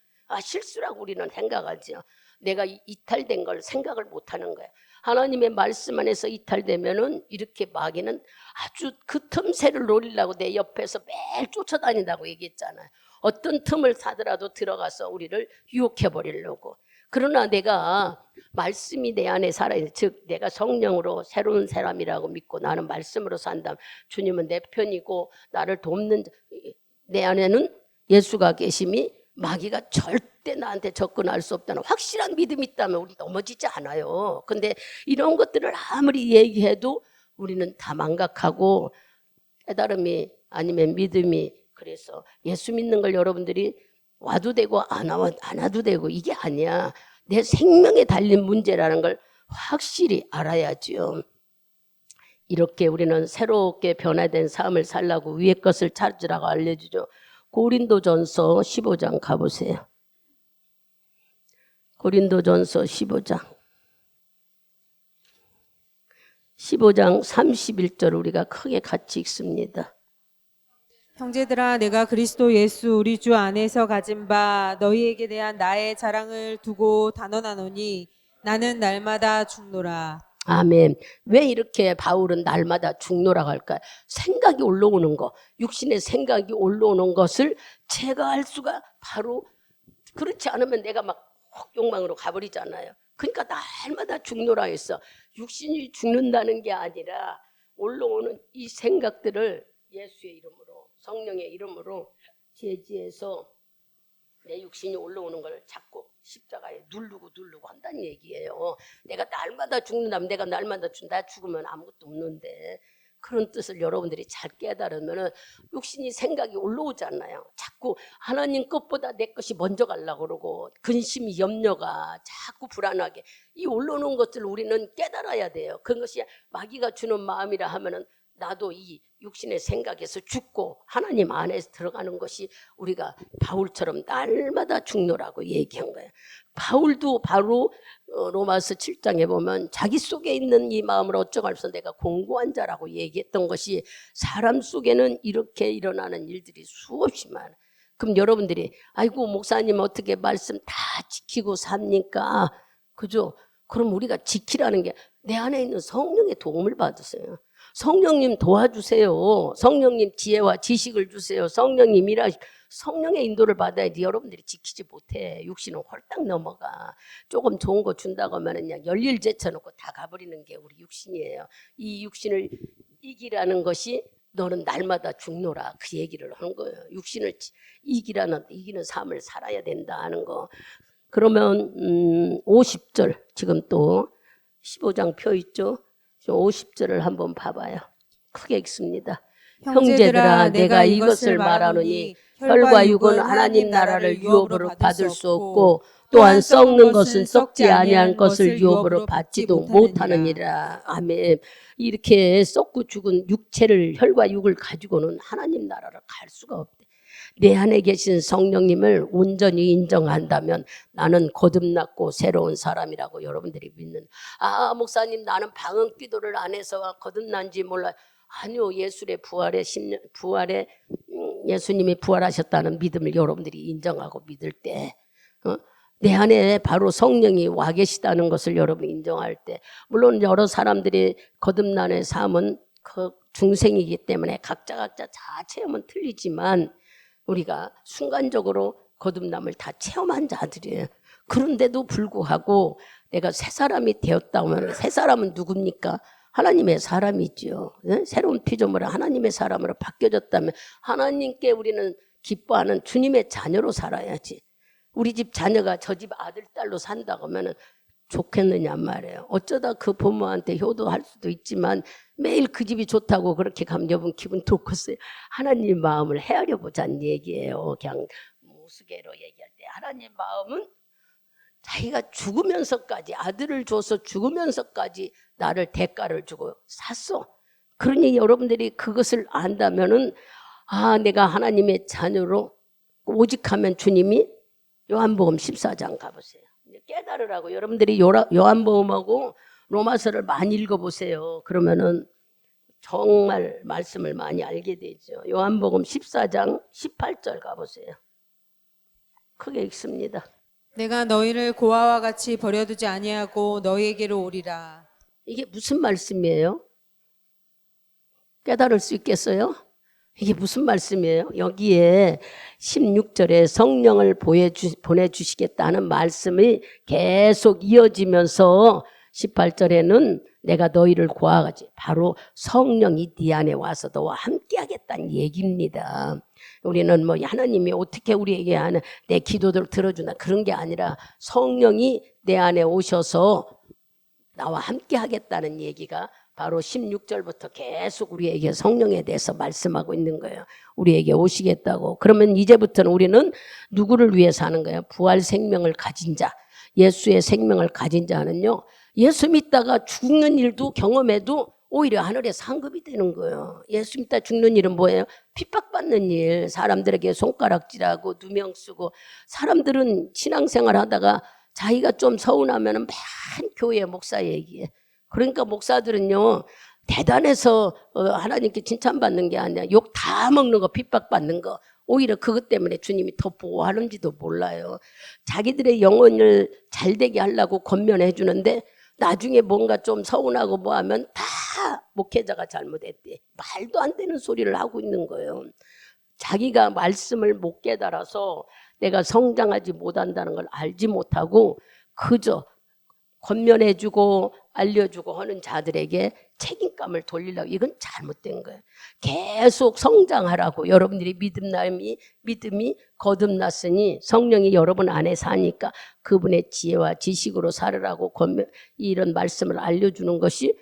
실수라고 우리는 생각하죠. 내가 이탈된 걸 생각을 못하는 거야. 하나님의 말씀 안에서 이탈되면은 이렇게 마귀는 아주 그 틈새를 노리려고 내 옆에서 매일 쫓아다닌다고 얘기했잖아요. 어떤 틈을 사더라도 들어가서 우리를 유혹해버리려고. 그러나 내가 말씀이 내 안에 살아있는, 즉 내가 성령으로 새로운 사람이라고 믿고 나는 말씀으로 산다면 주님은 내 편이고 나를 돕는 내 안에는 예수가 계심이 마귀가 절대 나한테 접근할 수 없다는 확실한 믿음이 있다면 우리 넘어지지 않아요. 근데 이런 것들을 아무리 얘기해도 우리는 다 망각하고 깨달음이 아니면 믿음이, 그래서 예수 믿는 걸 여러분들이 와도 되고 안 와도 되고 이게 아니야. 내 생명에 달린 문제라는 걸 확실히 알아야죠. 이렇게 우리는 새롭게 변화된 삶을 살라고 위의 것을 찾으라고 알려주죠. 고린도전서 15장 가보세요. 고린도전서 15장 31절 우리가 크게 같이 읽습니다. 형제들아, 내가 그리스도 예수 우리 주 안에서 가진 바 너희에게 대한 나의 자랑을 두고 단언하노니 나는 날마다 죽노라. 아멘. 왜 이렇게 바울은 날마다 죽노라고 할까? 생각이 올라오는 거, 육신의 생각이 올라오는 것을 제거할 수가 바로, 그렇지 않으면 내가 막 욕망으로 가버리잖아요. 그러니까 날마다 죽노라 했어. 육신이 죽는다는 게 아니라 올라오는 이 생각들을 예수의 이름으로, 성령의 이름으로 제지해서 내 육신이 올라오는 걸 자꾸 십자가에 누르고 한다는 얘기예요. 내가 날마다 죽는다면 내가 날마다 나 죽으면 아무것도 없는데, 그런 뜻을 여러분들이 잘 깨달으면 육신이 생각이 올라오잖아요. 자꾸 하나님 것보다 내 것이 먼저 가려고 그러고 근심이 염려가 자꾸 불안하게 이 올라오는 것들을 우리는 깨달아야 돼요. 그것이 마귀가 주는 마음이라 하면은 나도 이 육신의 생각에서 죽고 하나님 안에 들어가는 것이 우리가 바울처럼 날마다 죽노라고 얘기한 거예요. 바울도 바로 로마서 7장에 보면 자기 속에 있는 이 마음을 어쩌고 해서 내가 공고한 자라고 얘기했던 것이 사람 속에는 이렇게 일어나는 일들이 수없이 많아요. 그럼 여러분들이 아이고 목사님 어떻게 말씀 다 지키고 삽니까? 그죠? 그럼 우리가 지키라는 게 내 안에 있는 성령의 도움을 받으세요. 성령님 도와주세요. 성령님 지혜와 지식을 주세요. 성령님이라 성령의 인도를 받아야지. 여러분들이 지키지 못해. 육신은 홀딱 넘어가. 조금 좋은 거 준다고 하면 그냥 열일 제쳐놓고 다 가버리는 게 우리 육신이에요. 이 육신을 이기라는 것이 너는 날마다 죽노라 그 얘기를 하는 거예요. 육신을 이기는 삶을 살아야 된다 하는 거. 그러면 50절 지금 또 15장 펴 있죠. 50절을 한번 봐봐요. 크게 읽습니다. 형제들아 내가 이것을 말하노니 혈과 육은 하나님 나라를 유업으로 받을 수 없고 또한 썩는 것은 썩지 아니한 것을 유업으로 받지도 못하느니라. 아멘. 이렇게 썩고 죽은 육체를 혈과 육을 가지고는 하나님 나라를 갈 수가 없대. 내 안에 계신 성령님을 온전히 인정한다면 나는 거듭났고 새로운 사람이라고 여러분들이 믿는. 아 목사님 나는 방언 기도를 안 해서 거듭난지 몰라. 아니요. 예수의 부활에 예수님이 부활하셨다는 믿음을 여러분들이 인정하고 믿을 때 내 안에 바로 성령이 와 계시다는 것을 여러분이 인정할 때, 물론 여러 사람들이 거듭난의 삶은 그 중생이기 때문에 각자 다 체험은 틀리지만 우리가 순간적으로 거듭남을 다 체험한 자들이에요. 그런데도 불구하고 내가 새 사람이 되었다 하면 새 사람은 누굽니까? 하나님의 사람이지요. 새로운 피조물은 하나님의 사람으로 바뀌어졌다면 하나님께 우리는 기뻐하는 주님의 자녀로 살아야지. 우리 집 자녀가 저 집 아들, 딸로 산다고 하면 좋겠느냐 말이에요. 어쩌다 그 부모한테 효도할 수도 있지만 매일 그 집이 좋다고 그렇게 가면 여러분 기분 좋겠어요. 하나님 마음을 헤아려 보자는 얘기예요. 그냥 무수개로 얘기할 때 하나님 마음은 자기가 죽으면서까지 아들을 줘서 죽으면서까지 나를 대가를 주고 샀어. 그러니 여러분들이 그것을 안다면은 아 내가 하나님의 자녀로 오직하면 주님이 요한복음 14장 가보세요. 깨달으라고 여러분들이 요한복음하고 로마서를 많이 읽어보세요. 그러면은 정말 말씀을 많이 알게 되죠. 요한복음 14장 18절 가보세요. 크게 읽습니다. 내가 너희를 고아와 같이 버려두지 아니하고 너희에게로 오리라. 이게 무슨 말씀이에요? 깨달을 수 있겠어요? 이게 무슨 말씀이에요? 여기에 16절에 성령을 보내주시겠다는 말씀이 계속 이어지면서 18절에는 내가 너희를 고아가지 바로 성령이 네 안에 와서 너와 함께 하겠다는 얘기입니다. 우리는 뭐 하나님이 어떻게 우리에게 하는 내 기도를 들어주나 그런 게 아니라 성령이 내 안에 오셔서 나와 함께 하겠다는 얘기가 바로 16절부터 계속 우리에게 성령에 대해서 말씀하고 있는 거예요. 우리에게 오시겠다고. 그러면 이제부터는 우리는 누구를 위해서 하는 거예요? 부활 생명을 가진 자, 예수의 생명을 가진 자는요. 예수 믿다가 죽는 일도 경험해도 오히려 하늘에 상급이 되는 거예요. 예수 믿다 죽는 일은 뭐예요? 핍박받는 일. 사람들에게 손가락질하고 누명 쓰고. 사람들은 신앙생활 하다가 자기가 좀 서운하면 맨 교회 목사 얘기해. 그러니까 목사들은요 대단해서 하나님께 칭찬받는 게 아니라 욕 다 먹는 거, 핍박받는 거, 오히려 그것 때문에 주님이 더 보호하는지도 몰라요. 자기들의 영혼을 잘되게 하려고 권면해 주는데 나중에 뭔가 좀 서운하고 뭐 하면 다 목회자가 잘못했대. 말도 안 되는 소리를 하고 있는 거예요. 자기가 말씀을 못 깨달아서 내가 성장하지 못한다는 걸 알지 못하고 그저 권면해주고 알려주고 하는 자들에게 책임감을 돌리려고, 이건 잘못된 거예요. 계속 성장하라고. 여러분들이 믿음이 거듭났으니 성령이 여러분 안에 사니까 그분의 지혜와 지식으로 살으라고 이런 말씀을 알려주는 것이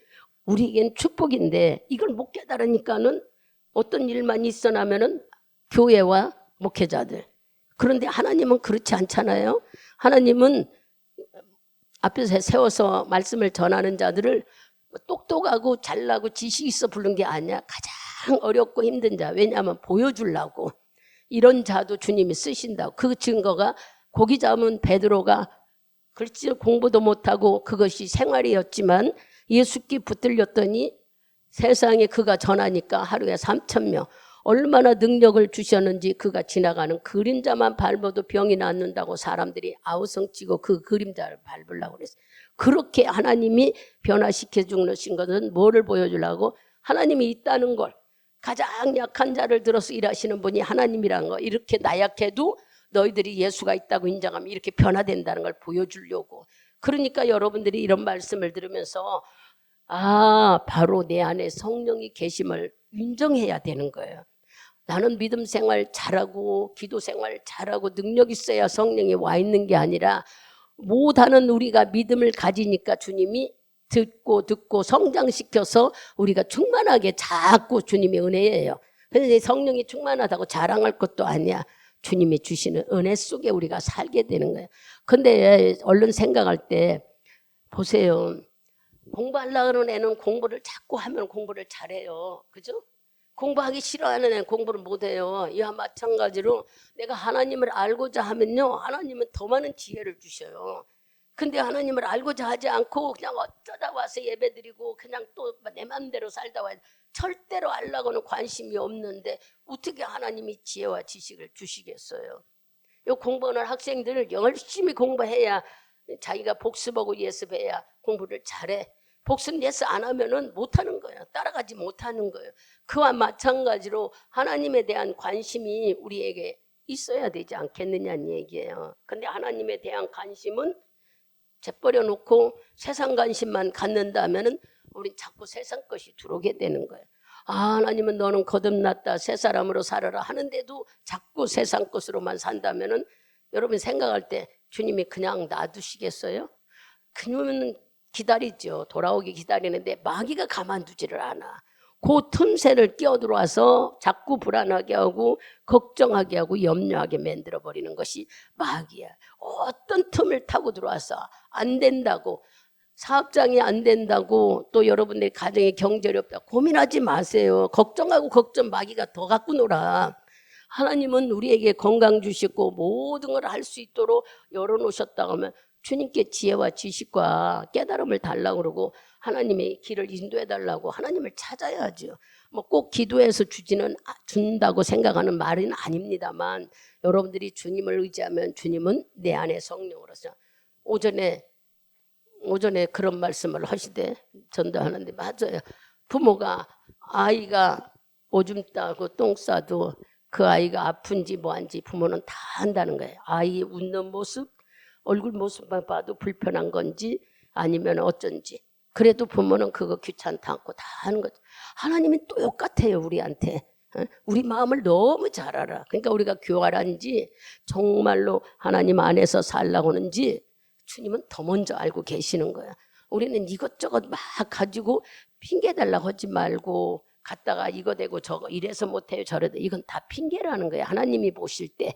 우리에겐 축복인데, 이걸 못 깨달으니까는 어떤 일만 있어 나면은 교회와 목회자들. 그런데 하나님은 그렇지 않잖아요. 하나님은 앞에서 세워서 말씀을 전하는 자들을 똑똑하고 잘나고 지식 있어 부른 게 아니야. 가장 어렵고 힘든 자. 왜냐하면 보여주려고. 이런 자도 주님이 쓰신다고. 그 증거가 고기 잡은 베드로가 글씨 공부도 못하고 그것이 생활이었지만 예수께 붙들렸더니 세상에 그가 전하니까 하루에 3,000명. 얼마나 능력을 주셨는지, 그가 지나가는 그림자만 밟아도 병이 낫는다고 사람들이 아우성치고 그 그림자를 밟으려고 그랬어요. 그렇게 하나님이 변화시켜 주신 것은 뭐를 보여주려고? 하나님이 있다는 걸, 가장 약한 자를 들어서 일하시는 분이 하나님이라는 거, 이렇게 나약해도 너희들이 예수가 있다고 인정하면 이렇게 변화된다는 걸 보여주려고. 그러니까 여러분들이 이런 말씀을 들으면서 바로 내 안에 성령이 계심을 인정해야 되는 거예요. 나는 믿음 생활 잘하고 기도 생활 잘하고 능력 있어야 성령이 와 있는 게 아니라, 못하는 우리가 믿음을 가지니까 주님이 듣고 성장시켜서 우리가 충만하게 자꾸 주님의 은혜예요. 그런데 성령이 충만하다고 자랑할 것도 아니야. 주님이 주시는 은혜 속에 우리가 살게 되는 거예요. 근데 얼른 생각할 때 보세요. 공부하려고 하는 애는 공부를 자꾸 하면 공부를 잘해요. 그죠? 공부하기 싫어하는 애는 공부를 못해요. 이와 마찬가지로 내가 하나님을 알고자 하면요, 하나님은 더 많은 지혜를 주셔요. 근데 하나님을 알고자 하지 않고 그냥 어쩌다 와서 예배드리고 그냥 또 내 맘대로 살다 와요. 절대로 알라고는 관심이 없는데 어떻게 하나님이 지혜와 지식을 주시겠어요? 요 공부하는 학생들을 열심히 공부해야, 자기가 복습하고 예습해야 공부를 잘해. 복습 예습 안 하면은 못하는 거예요. 따라가지 못하는 거예요. 그와 마찬가지로 하나님에 대한 관심이 우리에게 있어야 되지 않겠느냐는 얘기예요. 근데 하나님에 대한 관심은 재버려 놓고 세상 관심만 갖는다면은 우린 자꾸 세상 것이 들어오게 되는 거예요. 하나님은 너는 거듭났다, 새 사람으로 살아라 하는데도 자꾸 세상 것으로만 산다면은, 여러분 생각할 때 주님이 그냥 놔두시겠어요? 그러면 기다리죠. 돌아오기 기다리는데 마귀가 가만두지를 않아. 그 틈새를 끼어들어와서 자꾸 불안하게 하고 걱정하게 하고 염려하게 만들어버리는 것이 마귀야. 어떤 틈을 타고 들어와서 안 된다고, 사업장이 안 된다고, 또 여러분들의 가정에 경제력이 없다 고민하지 마세요. 걱정하고 걱정 마귀가 더 갖고 놀아. 하나님은 우리에게 건강 주시고 모든 걸 할 수 있도록 열어놓으셨다고 하면 주님께 지혜와 지식과 깨달음을 달라고 그러고 하나님의 길을 인도해 달라고 하나님을 찾아야죠. 뭐 꼭 기도해서 준다고 생각하는 말은 아닙니다만, 여러분들이 주님을 의지하면 주님은 내 안에 성령으로서. 오전에 그런 말씀을 하시되 전도하는데 맞아요. 부모가 아이가 오줌 싸고 똥 싸도 그 아이가 아픈지 뭐한지 부모는 다 안다는 거예요. 아이 웃는 모습, 얼굴 모습만 봐도 불편한 건지 아니면 어쩐지. 그래도 부모는 그거 귀찮다 않고 다 하는 거죠. 하나님은 똑같아요, 우리한테. 우리 마음을 너무 잘 알아. 그러니까 우리가 교활한지 정말로 하나님 안에서 살라고 하는지 주님은 더 먼저 알고 계시는 거야. 우리는 이것저것 막 가지고 핑계 달라고 하지 말고, 갔다가 이거 되고 저거 이래서 못해요 저래도, 이건 다 핑계라는 거야. 하나님이 보실 때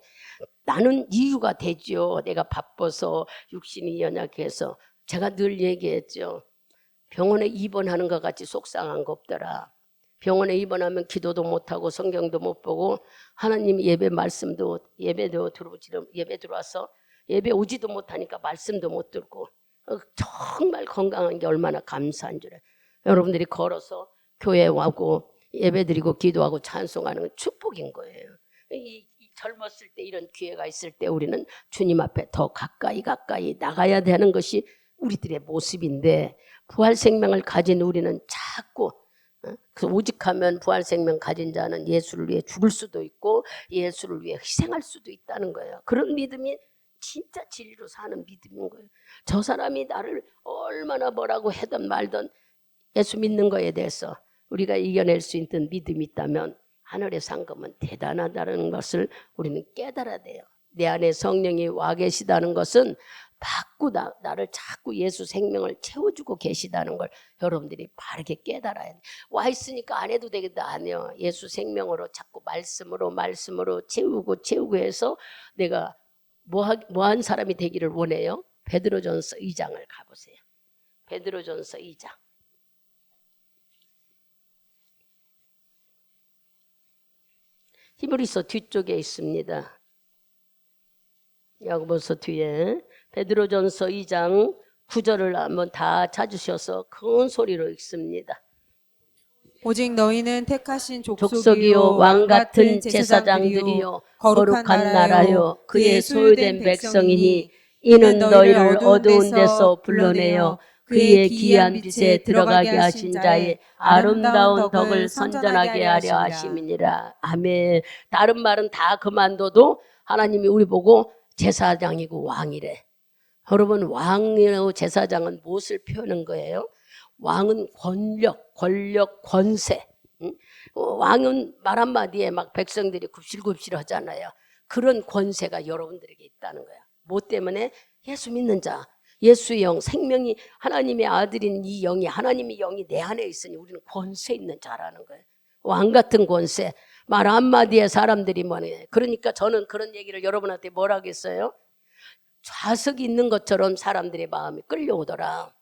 나는 이유가 되죠. 내가 바빠서, 육신이 연약해서. 제가 늘 얘기했죠. 병원에 입원하는 것 같이 속상한 거 없더라. 병원에 입원하면 기도도 못하고 성경도 못 보고 하나님 예배 말씀도 예배도 예배 들어와서 예배 오지도 못하니까 말씀도 못 듣고, 정말 건강한 게 얼마나 감사한 줄 알아요. 여러분들이 걸어서 교회 와고 예배드리고 기도하고 찬송하는 건 축복인 거예요. 이 젊었을 때 이런 기회가 있을 때 우리는 주님 앞에 더 가까이 나가야 되는 것이 우리들의 모습인데 부활 생명을 가진 우리는 자꾸 그 오직하면 부활 생명 가진 자는 예수를 위해 죽을 수도 있고 예수를 위해 희생할 수도 있다는 거예요. 그런 믿음이 진짜 진리로 사는 믿음인 거예요. 저 사람이 나를 얼마나 뭐라고 하든 말든 예수 믿는 거에 대해서 우리가 이겨낼 수 있는 믿음이 있다면 하늘의 상급은 대단하다는 것을 우리는 깨달아야 돼요. 내 안에 성령이 와 계시다는 것은 나를 자꾸 예수 생명을 채워주고 계시다는 걸 여러분들이 바르게 깨달아야 돼. 와 있으니까 안 해도 되겠다. 아니요. 예수 생명으로 자꾸 말씀으로 채우고 해서 내가 뭐한 사람이 되기를 원해요. 베드로전서 2장을 가보세요. 베드로전서 2장. 히브리서 뒤쪽에 있습니다. 야고보서 뒤에 베드로전서 2장 9절을 한번 다 찾으셔서 큰 소리로 읽습니다. 오직 너희는 택하신 족속이요 왕 같은 제사장들이요 거룩한 나라요 그의 소유된 백성이니 이는 너희를 어두운 데서 불러내어 그의 기이한 빛에 들어가게 하신 자의 아름다운 덕을 선전하게 하려 하심이니라. 아멘. 다른 말은 다 그만둬도 하나님이 우리 보고 제사장이고 왕이래. 여러분 왕이고 제사장은 무엇을 표현한 거예요? 왕은 권력, 권세. 왕은 말 한마디에 막 백성들이 굽실굽실 하잖아요. 그런 권세가 여러분들에게 있다는 거야. 뭐 때문에? 예수 믿는 자. 예수의 영, 생명이 하나님의 아들인 이 영이 하나님의 영이 내 안에 있으니 우리는 권세 있는 자라는 거예요. 왕 같은 권세. 말 한마디에 사람들이 뭐네. 그러니까 저는 그런 얘기를 여러분한테 뭐라 하겠어요? 좌석이 있는 것처럼 사람들의 마음이 끌려오더라.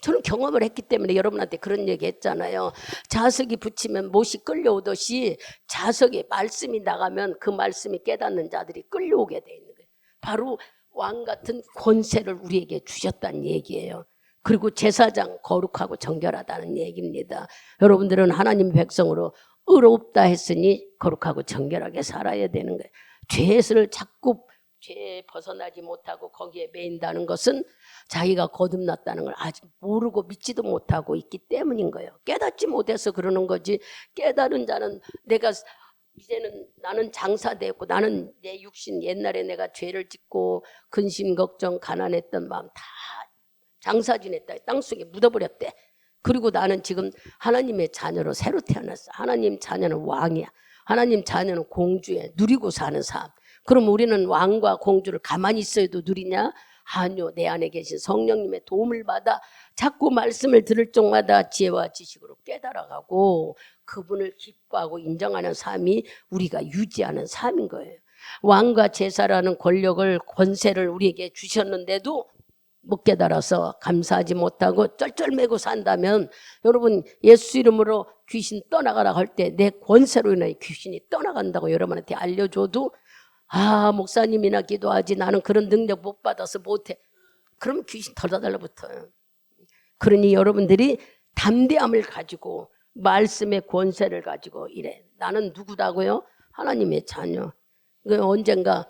저는 경험을 했기 때문에 여러분한테 그런 얘기 했잖아요. 자석이 붙이면 못이 끌려오듯이 자석에 말씀이 나가면 그 말씀이 깨닫는 자들이 끌려오게 돼 있는 거예요. 바로 왕 같은 권세를 우리에게 주셨다는 얘기예요. 그리고 제사장 거룩하고 정결하다는 얘기입니다. 여러분들은 하나님 백성으로 의롭다 했으니 거룩하고 정결하게 살아야 되는 거예요. 죄를 자꾸 죄에 벗어나지 못하고 거기에 매인다는 것은 자기가 거듭났다는 걸 아직 모르고 믿지도 못하고 있기 때문인 거예요. 깨닫지 못해서 그러는 거지. 깨달은 자는 내가 이제는 나는 장사되었고 나는 내 육신 옛날에 내가 죄를 짓고 근심 걱정 가난했던 마음 다 장사 지냈다. 땅속에 묻어버렸대. 그리고 나는 지금 하나님의 자녀로 새로 태어났어. 하나님 자녀는 왕이야. 하나님 자녀는 공주야. 누리고 사는 삶. 그럼 우리는 왕과 공주를 가만히 있어도 누리냐? 아니요. 내 안에 계신 성령님의 도움을 받아 자꾸 말씀을 들을 적마다 지혜와 지식으로 깨달아가고 그분을 기뻐하고 인정하는 삶이 우리가 유지하는 삶인 거예요. 왕과 제사라는 권력을 권세를 우리에게 주셨는데도 못 깨달아서 감사하지 못하고 쩔쩔매고 산다면 여러분 예수 이름으로 귀신 떠나가라 할 때 내 권세로 인해 귀신이 떠나간다고 여러분한테 알려줘도 목사님이나 기도하지 나는 그런 능력 못 받아서 못해. 그럼 귀신 덜 달라붙어요. 그러니 여러분들이 담대함을 가지고 말씀의 권세를 가지고 이래. 나는 누구다고요? 하나님의 자녀. 언젠가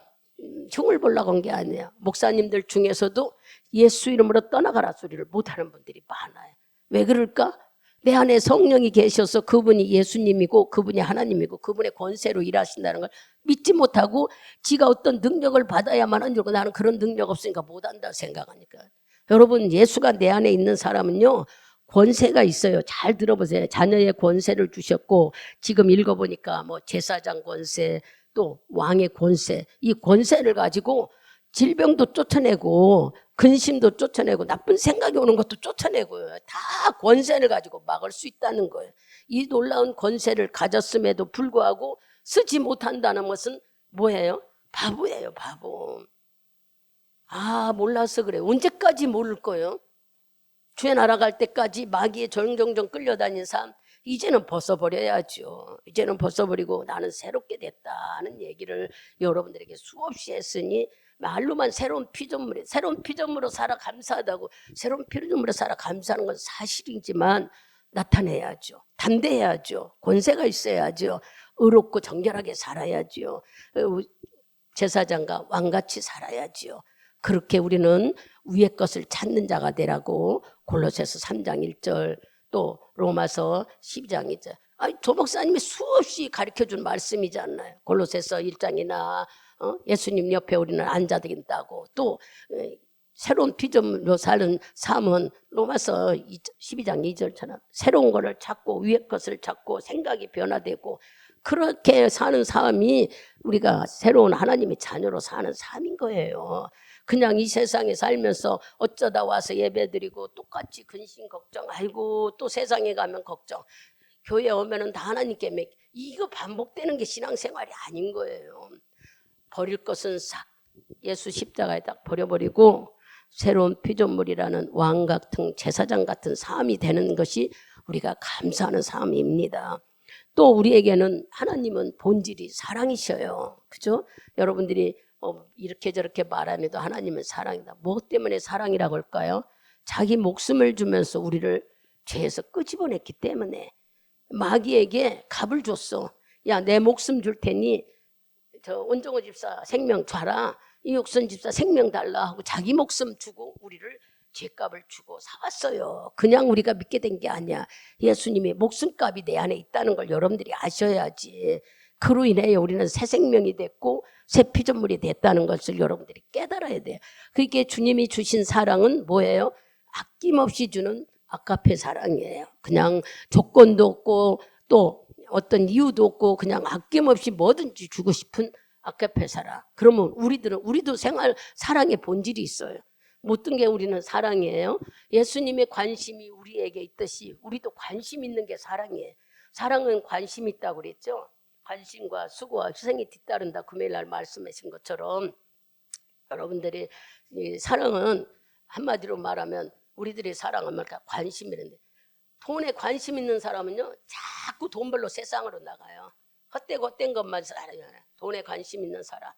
흉을 보려고 한 게 아니에요. 목사님들 중에서도 예수 이름으로 떠나가라 소리를 못하는 분들이 많아요. 왜 그럴까? 내 안에 성령이 계셔서 그분이 예수님이고 그분이 하나님이고 그분의 권세로 일하신다는 걸 믿지 못하고 지가 어떤 능력을 받아야만 하는 줄 알고 나는 그런 능력 없으니까 못한다 생각하니까. 여러분 예수가 내 안에 있는 사람은요 권세가 있어요. 잘 들어보세요. 자녀의 권세를 주셨고 지금 읽어보니까 뭐 제사장 권세 또 왕의 권세 이 권세를 가지고 질병도 쫓아내고 근심도 쫓아내고 나쁜 생각이 오는 것도 쫓아내고요. 다 권세를 가지고 막을 수 있다는 거예요. 이 놀라운 권세를 가졌음에도 불구하고 쓰지 못한다는 것은 뭐예요? 바보예요. 바보. 몰라서 그래. 언제까지 모를 거예요? 주의 나라 갈 때까지 마귀에 정정정 끌려다닌 삶 이제는 벗어버려야죠. 이제는 벗어버리고 나는 새롭게 됐다는 얘기를 여러분들에게 수없이 했으니 말로만 새로운 피조물로 살아 감사하다고 새로운 피조물로 살아 감사하는 건 사실이지만 나타내야죠. 담대해야죠. 권세가 있어야죠. 의롭고 정결하게 살아야죠. 제사장과 왕같이 살아야죠. 그렇게 우리는 위의 것을 찾는 자가 되라고 골로새서 3장 1절 또 로마서 12장 2절. 조 목사님이 수없이 가르쳐준 말씀이지 않나요? 골로새서 1장이나 예수님 옆에 우리는 앉아 된다고 또 새로운 피조물로 사는 삶은 로마서 12장 2절처럼 새로운 것을 찾고 위의 것을 찾고 생각이 변화되고 그렇게 사는 삶이 우리가 새로운 하나님의 자녀로 사는 삶인 거예요. 그냥 이 세상에 살면서 어쩌다 와서 예배드리고 똑같이 근심 걱정 아이고 또 세상에 가면 걱정 교회 오면은 다 하나님께 이거 반복되는 게 신앙생활이 아닌 거예요. 버릴 것은 싹 예수 십자가에 딱 버려버리고 새로운 피조물이라는 왕 같은 제사장 같은 삶이 되는 것이 우리가 감사하는 삶입니다. 또 우리에게는 하나님은 본질이 사랑이셔요. 그죠? 여러분들이 이렇게 저렇게 말하면도 하나님은 사랑이다. 무엇 때문에 사랑이라고 할까요? 자기 목숨을 주면서 우리를 죄에서 끄집어냈기 때문에 마귀에게 값을 줬어. 야, 내 목숨 줄 테니 저 온정호 집사 생명 줘라. 이육선 집사 생명 달라 하고 자기 목숨 주고 우리를 죄값을 주고 사왔어요. 그냥 우리가 믿게 된 게 아니야. 예수님의 목숨값이 내 안에 있다는 걸 여러분들이 아셔야지. 그로 인해 우리는 새 생명이 됐고 새 피조물이 됐다는 것을 여러분들이 깨달아야 돼요. 그게 주님이 주신 사랑은 뭐예요? 아낌없이 주는 아가페 사랑이에요. 그냥 조건도 없고 또 어떤 이유도 없고 그냥 아낌없이 뭐든지 주고 싶은 아가페 사랑. 그러면 우리도 사랑의 본질이 있어요. 모든 게 우리는 사랑이에요. 예수님의 관심이 우리에게 있듯이 우리도 관심 있는 게 사랑이에요. 사랑은 관심 있다고 그랬죠. 관심과 수고와 희생이 뒤따른다. 금요일 날 말씀하신 것처럼 여러분들이 이 사랑은 한마디로 말하면 우리들의 사랑은 뭘까? 관심이란데 돈에 관심 있는 사람은요 자꾸 돈 벌러 세상으로 나가요. 헛된 것만 살아요. 돈에 관심 있는 사람.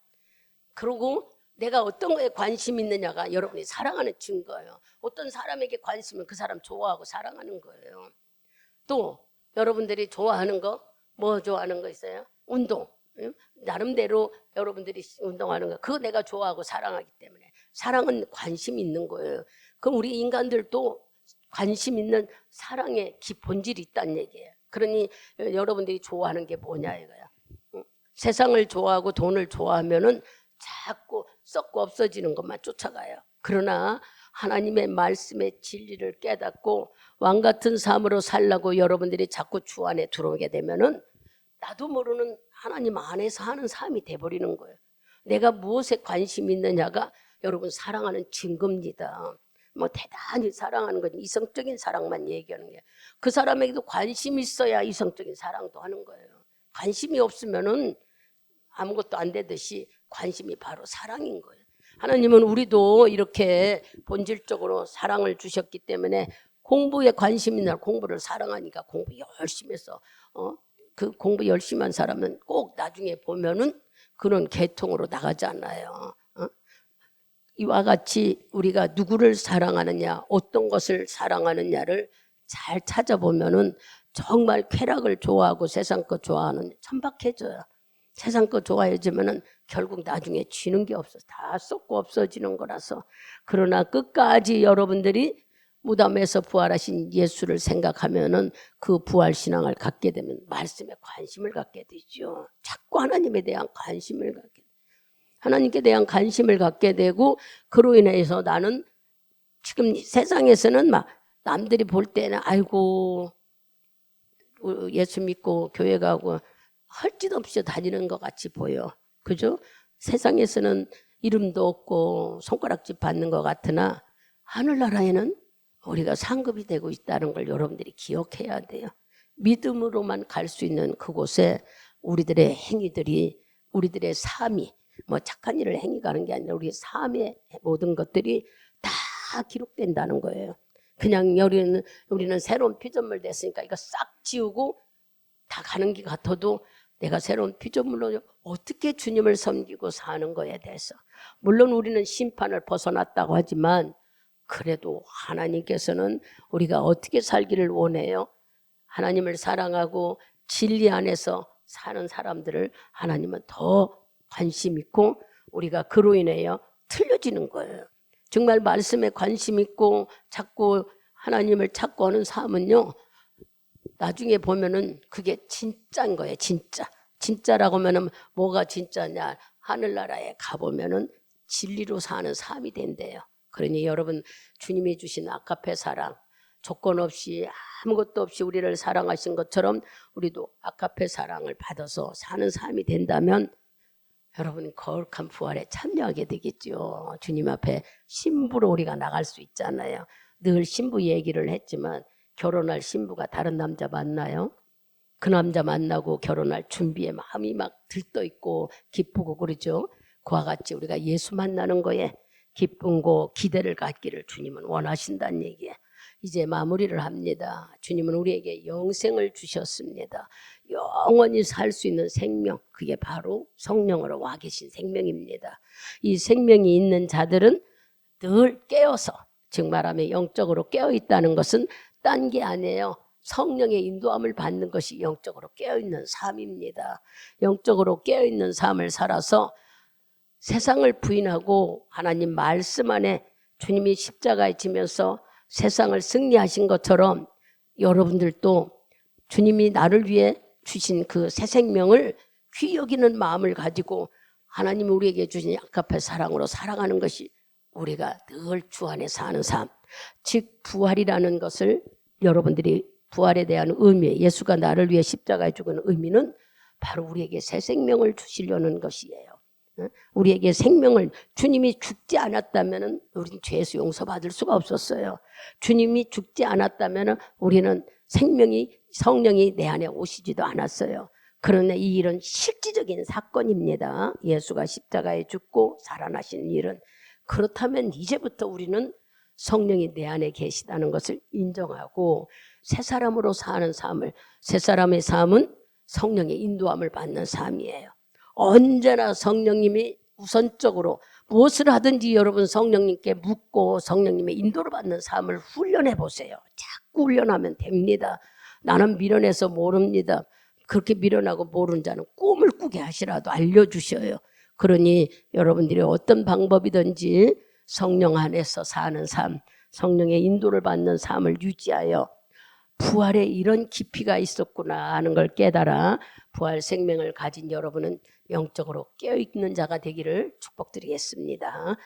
그리고 내가 어떤 거에 관심 있느냐가 여러분이 사랑하는 증거예요. 어떤 사람에게 관심은 그 사람 좋아하고 사랑하는 거예요. 또 여러분들이 좋아하는 거, 뭐 좋아하는 거 있어요? 운동. 나름대로 여러분들이 운동하는 거, 그거 내가 좋아하고 사랑하기 때문에 사랑은 관심 있는 거예요. 그럼 우리 인간들도 관심 있는 사랑의 본질이 있다는 얘기예요. 그러니 여러분들이 좋아하는 게 뭐냐 이거야. 세상을 좋아하고 돈을 좋아하면은 자꾸 썩고 없어지는 것만 쫓아가요. 그러나 하나님의 말씀의 진리를 깨닫고 왕 같은 삶으로 살라고 여러분들이 자꾸 주 안에 들어오게 되면은 나도 모르는 하나님 안에서 하는 삶이 돼버리는 거예요. 내가 무엇에 관심이 있느냐가 여러분 사랑하는 증거입니다. 뭐 대단히 사랑하는 건 이성적인 사랑만 얘기하는 게 그 사람에게도 관심이 있어야 이성적인 사랑도 하는 거예요. 관심이 없으면은 아무것도 안 되듯이 관심이 바로 사랑인 거예요. 하나님은 우리도 이렇게 본질적으로 사랑을 주셨기 때문에 공부에 관심 있는 공부를 사랑하니까 공부 열심히 해서 그 공부 열심히 한 사람은 꼭 나중에 보면은 그런 계통으로 나가지 않아요. 이와 같이 우리가 누구를 사랑하느냐, 어떤 것을 사랑하느냐를 잘 찾아보면은 정말 쾌락을 좋아하고 세상 것 좋아하는 천박해져요. 세상 거 좋아해지면은 결국 나중에 쥐는 게 없어. 다 썩고 없어지는 거라서. 그러나 끝까지 여러분들이 무덤에서 부활하신 예수를 생각하면은 그 부활 신앙을 갖게 되면 말씀에 관심을 갖게 되죠. 자꾸 하나님에 대한 관심을 갖게 돼요. 하나님께 대한 관심을 갖게 되고 그로 인해서 나는 지금 세상에서는 막 남들이 볼 때는 아이고 예수 믿고 교회 가고 할 짓 없이 다니는 것 같이 보여. 그죠? 세상에서는 이름도 없고 손가락질 받는 것 같으나 하늘나라에는 우리가 상급이 되고 있다는 걸 여러분들이 기억해야 돼요. 믿음으로만 갈 수 있는 그곳에 우리들의 행위들이 우리들의 삶이 뭐 착한 일을 행위가는 게 아니라 우리의 삶의 모든 것들이 다 기록된다는 거예요. 그냥 우리는 새로운 피조물 됐으니까 이거 싹 지우고 다 가는 길 같아도 내가 새로운 피조물로 어떻게 주님을 섬기고 사는 거에 대해서 물론 우리는 심판을 벗어났다고 하지만 그래도 하나님께서는 우리가 어떻게 살기를 원해요? 하나님을 사랑하고 진리 안에서 사는 사람들을 하나님은 더 관심 있고 우리가 그로 인하여 틀려지는 거예요. 정말 말씀에 관심 있고 자꾸 하나님을 찾고 하는 삶은요, 나중에 보면은 그게 진짜인 거예요. 진짜라고 하면은 뭐가 진짜냐? 하늘나라에 가보면은 진리로 사는 삶이 된대요. 그러니 여러분, 주님이 주신 아카페 사랑, 조건 없이 아무것도 없이 우리를 사랑하신 것처럼 우리도 아카페 사랑을 받아서 사는 삶이 된다면 여러분, 거룩한 부활에 참여하게 되겠죠. 주님 앞에 신부로 우리가 나갈 수 있잖아요. 늘 신부 얘기를 했지만 결혼할 신부가 다른 남자 만나요? 그 남자 만나고 결혼할 준비에 마음이 막 들떠있고 기쁘고 그러죠. 그와 같이 우리가 예수 만나는 거에 기쁨고 기대를 갖기를 주님은 원하신다는 얘기예요. 이제 마무리를 합니다. 주님은 우리에게 영생을 주셨습니다. 영원히 살 수 있는 생명, 그게 바로 성령으로 와 계신 생명입니다. 이 생명이 있는 자들은 늘 깨어서, 즉 말하면 영적으로 깨어있다는 것은 딴 게 아니에요. 성령의 인도함을 받는 것이 영적으로 깨어있는 삶입니다. 영적으로 깨어있는 삶을 살아서 세상을 부인하고 하나님 말씀 안에 주님이 십자가에 지면서 세상을 승리하신 것처럼 여러분들도 주님이 나를 위해 주신 그 새 생명을 귀히 여기는 마음을 가지고 하나님이 우리에게 주신 아카페 사랑으로 살아가는 것이 우리가 늘 주 안에 사는 삶, 즉 부활이라는 것을 여러분들이 부활에 대한 의미, 예수가 나를 위해 십자가에 죽은 의미는 바로 우리에게 새 생명을 주시려는 것이에요. 우리에게 생명을, 주님이 죽지 않았다면 우리는 죄에서 용서받을 수가 없었어요. 주님이 죽지 않았다면 우리는 성령이 내 안에 오시지도 않았어요. 그러나 이 일은 실질적인 사건입니다. 예수가 십자가에 죽고 살아나신 일은. 그렇다면 이제부터 우리는 성령이 내 안에 계시다는 것을 인정하고 새 사람으로 사는 삶을, 새 사람의 삶은 성령의 인도함을 받는 삶이에요. 언제나 성령님이 우선적으로 무엇을 하든지 여러분 성령님께 묻고 성령님의 인도를 받는 삶을 훈련해 보세요. 자꾸 훈련하면 됩니다. 나는 미련해서 모릅니다. 그렇게 미련하고 모르는 자는 꿈을 꾸게 하시라도 알려주셔요. 그러니 여러분들이 어떤 방법이든지 성령 안에서 사는 삶, 성령의 인도를 받는 삶을 유지하여 부활에 이런 깊이가 있었구나 하는 걸 깨달아 부활 생명을 가진 여러분은 영적으로 깨어있는 자가 되기를 축복드리겠습니다.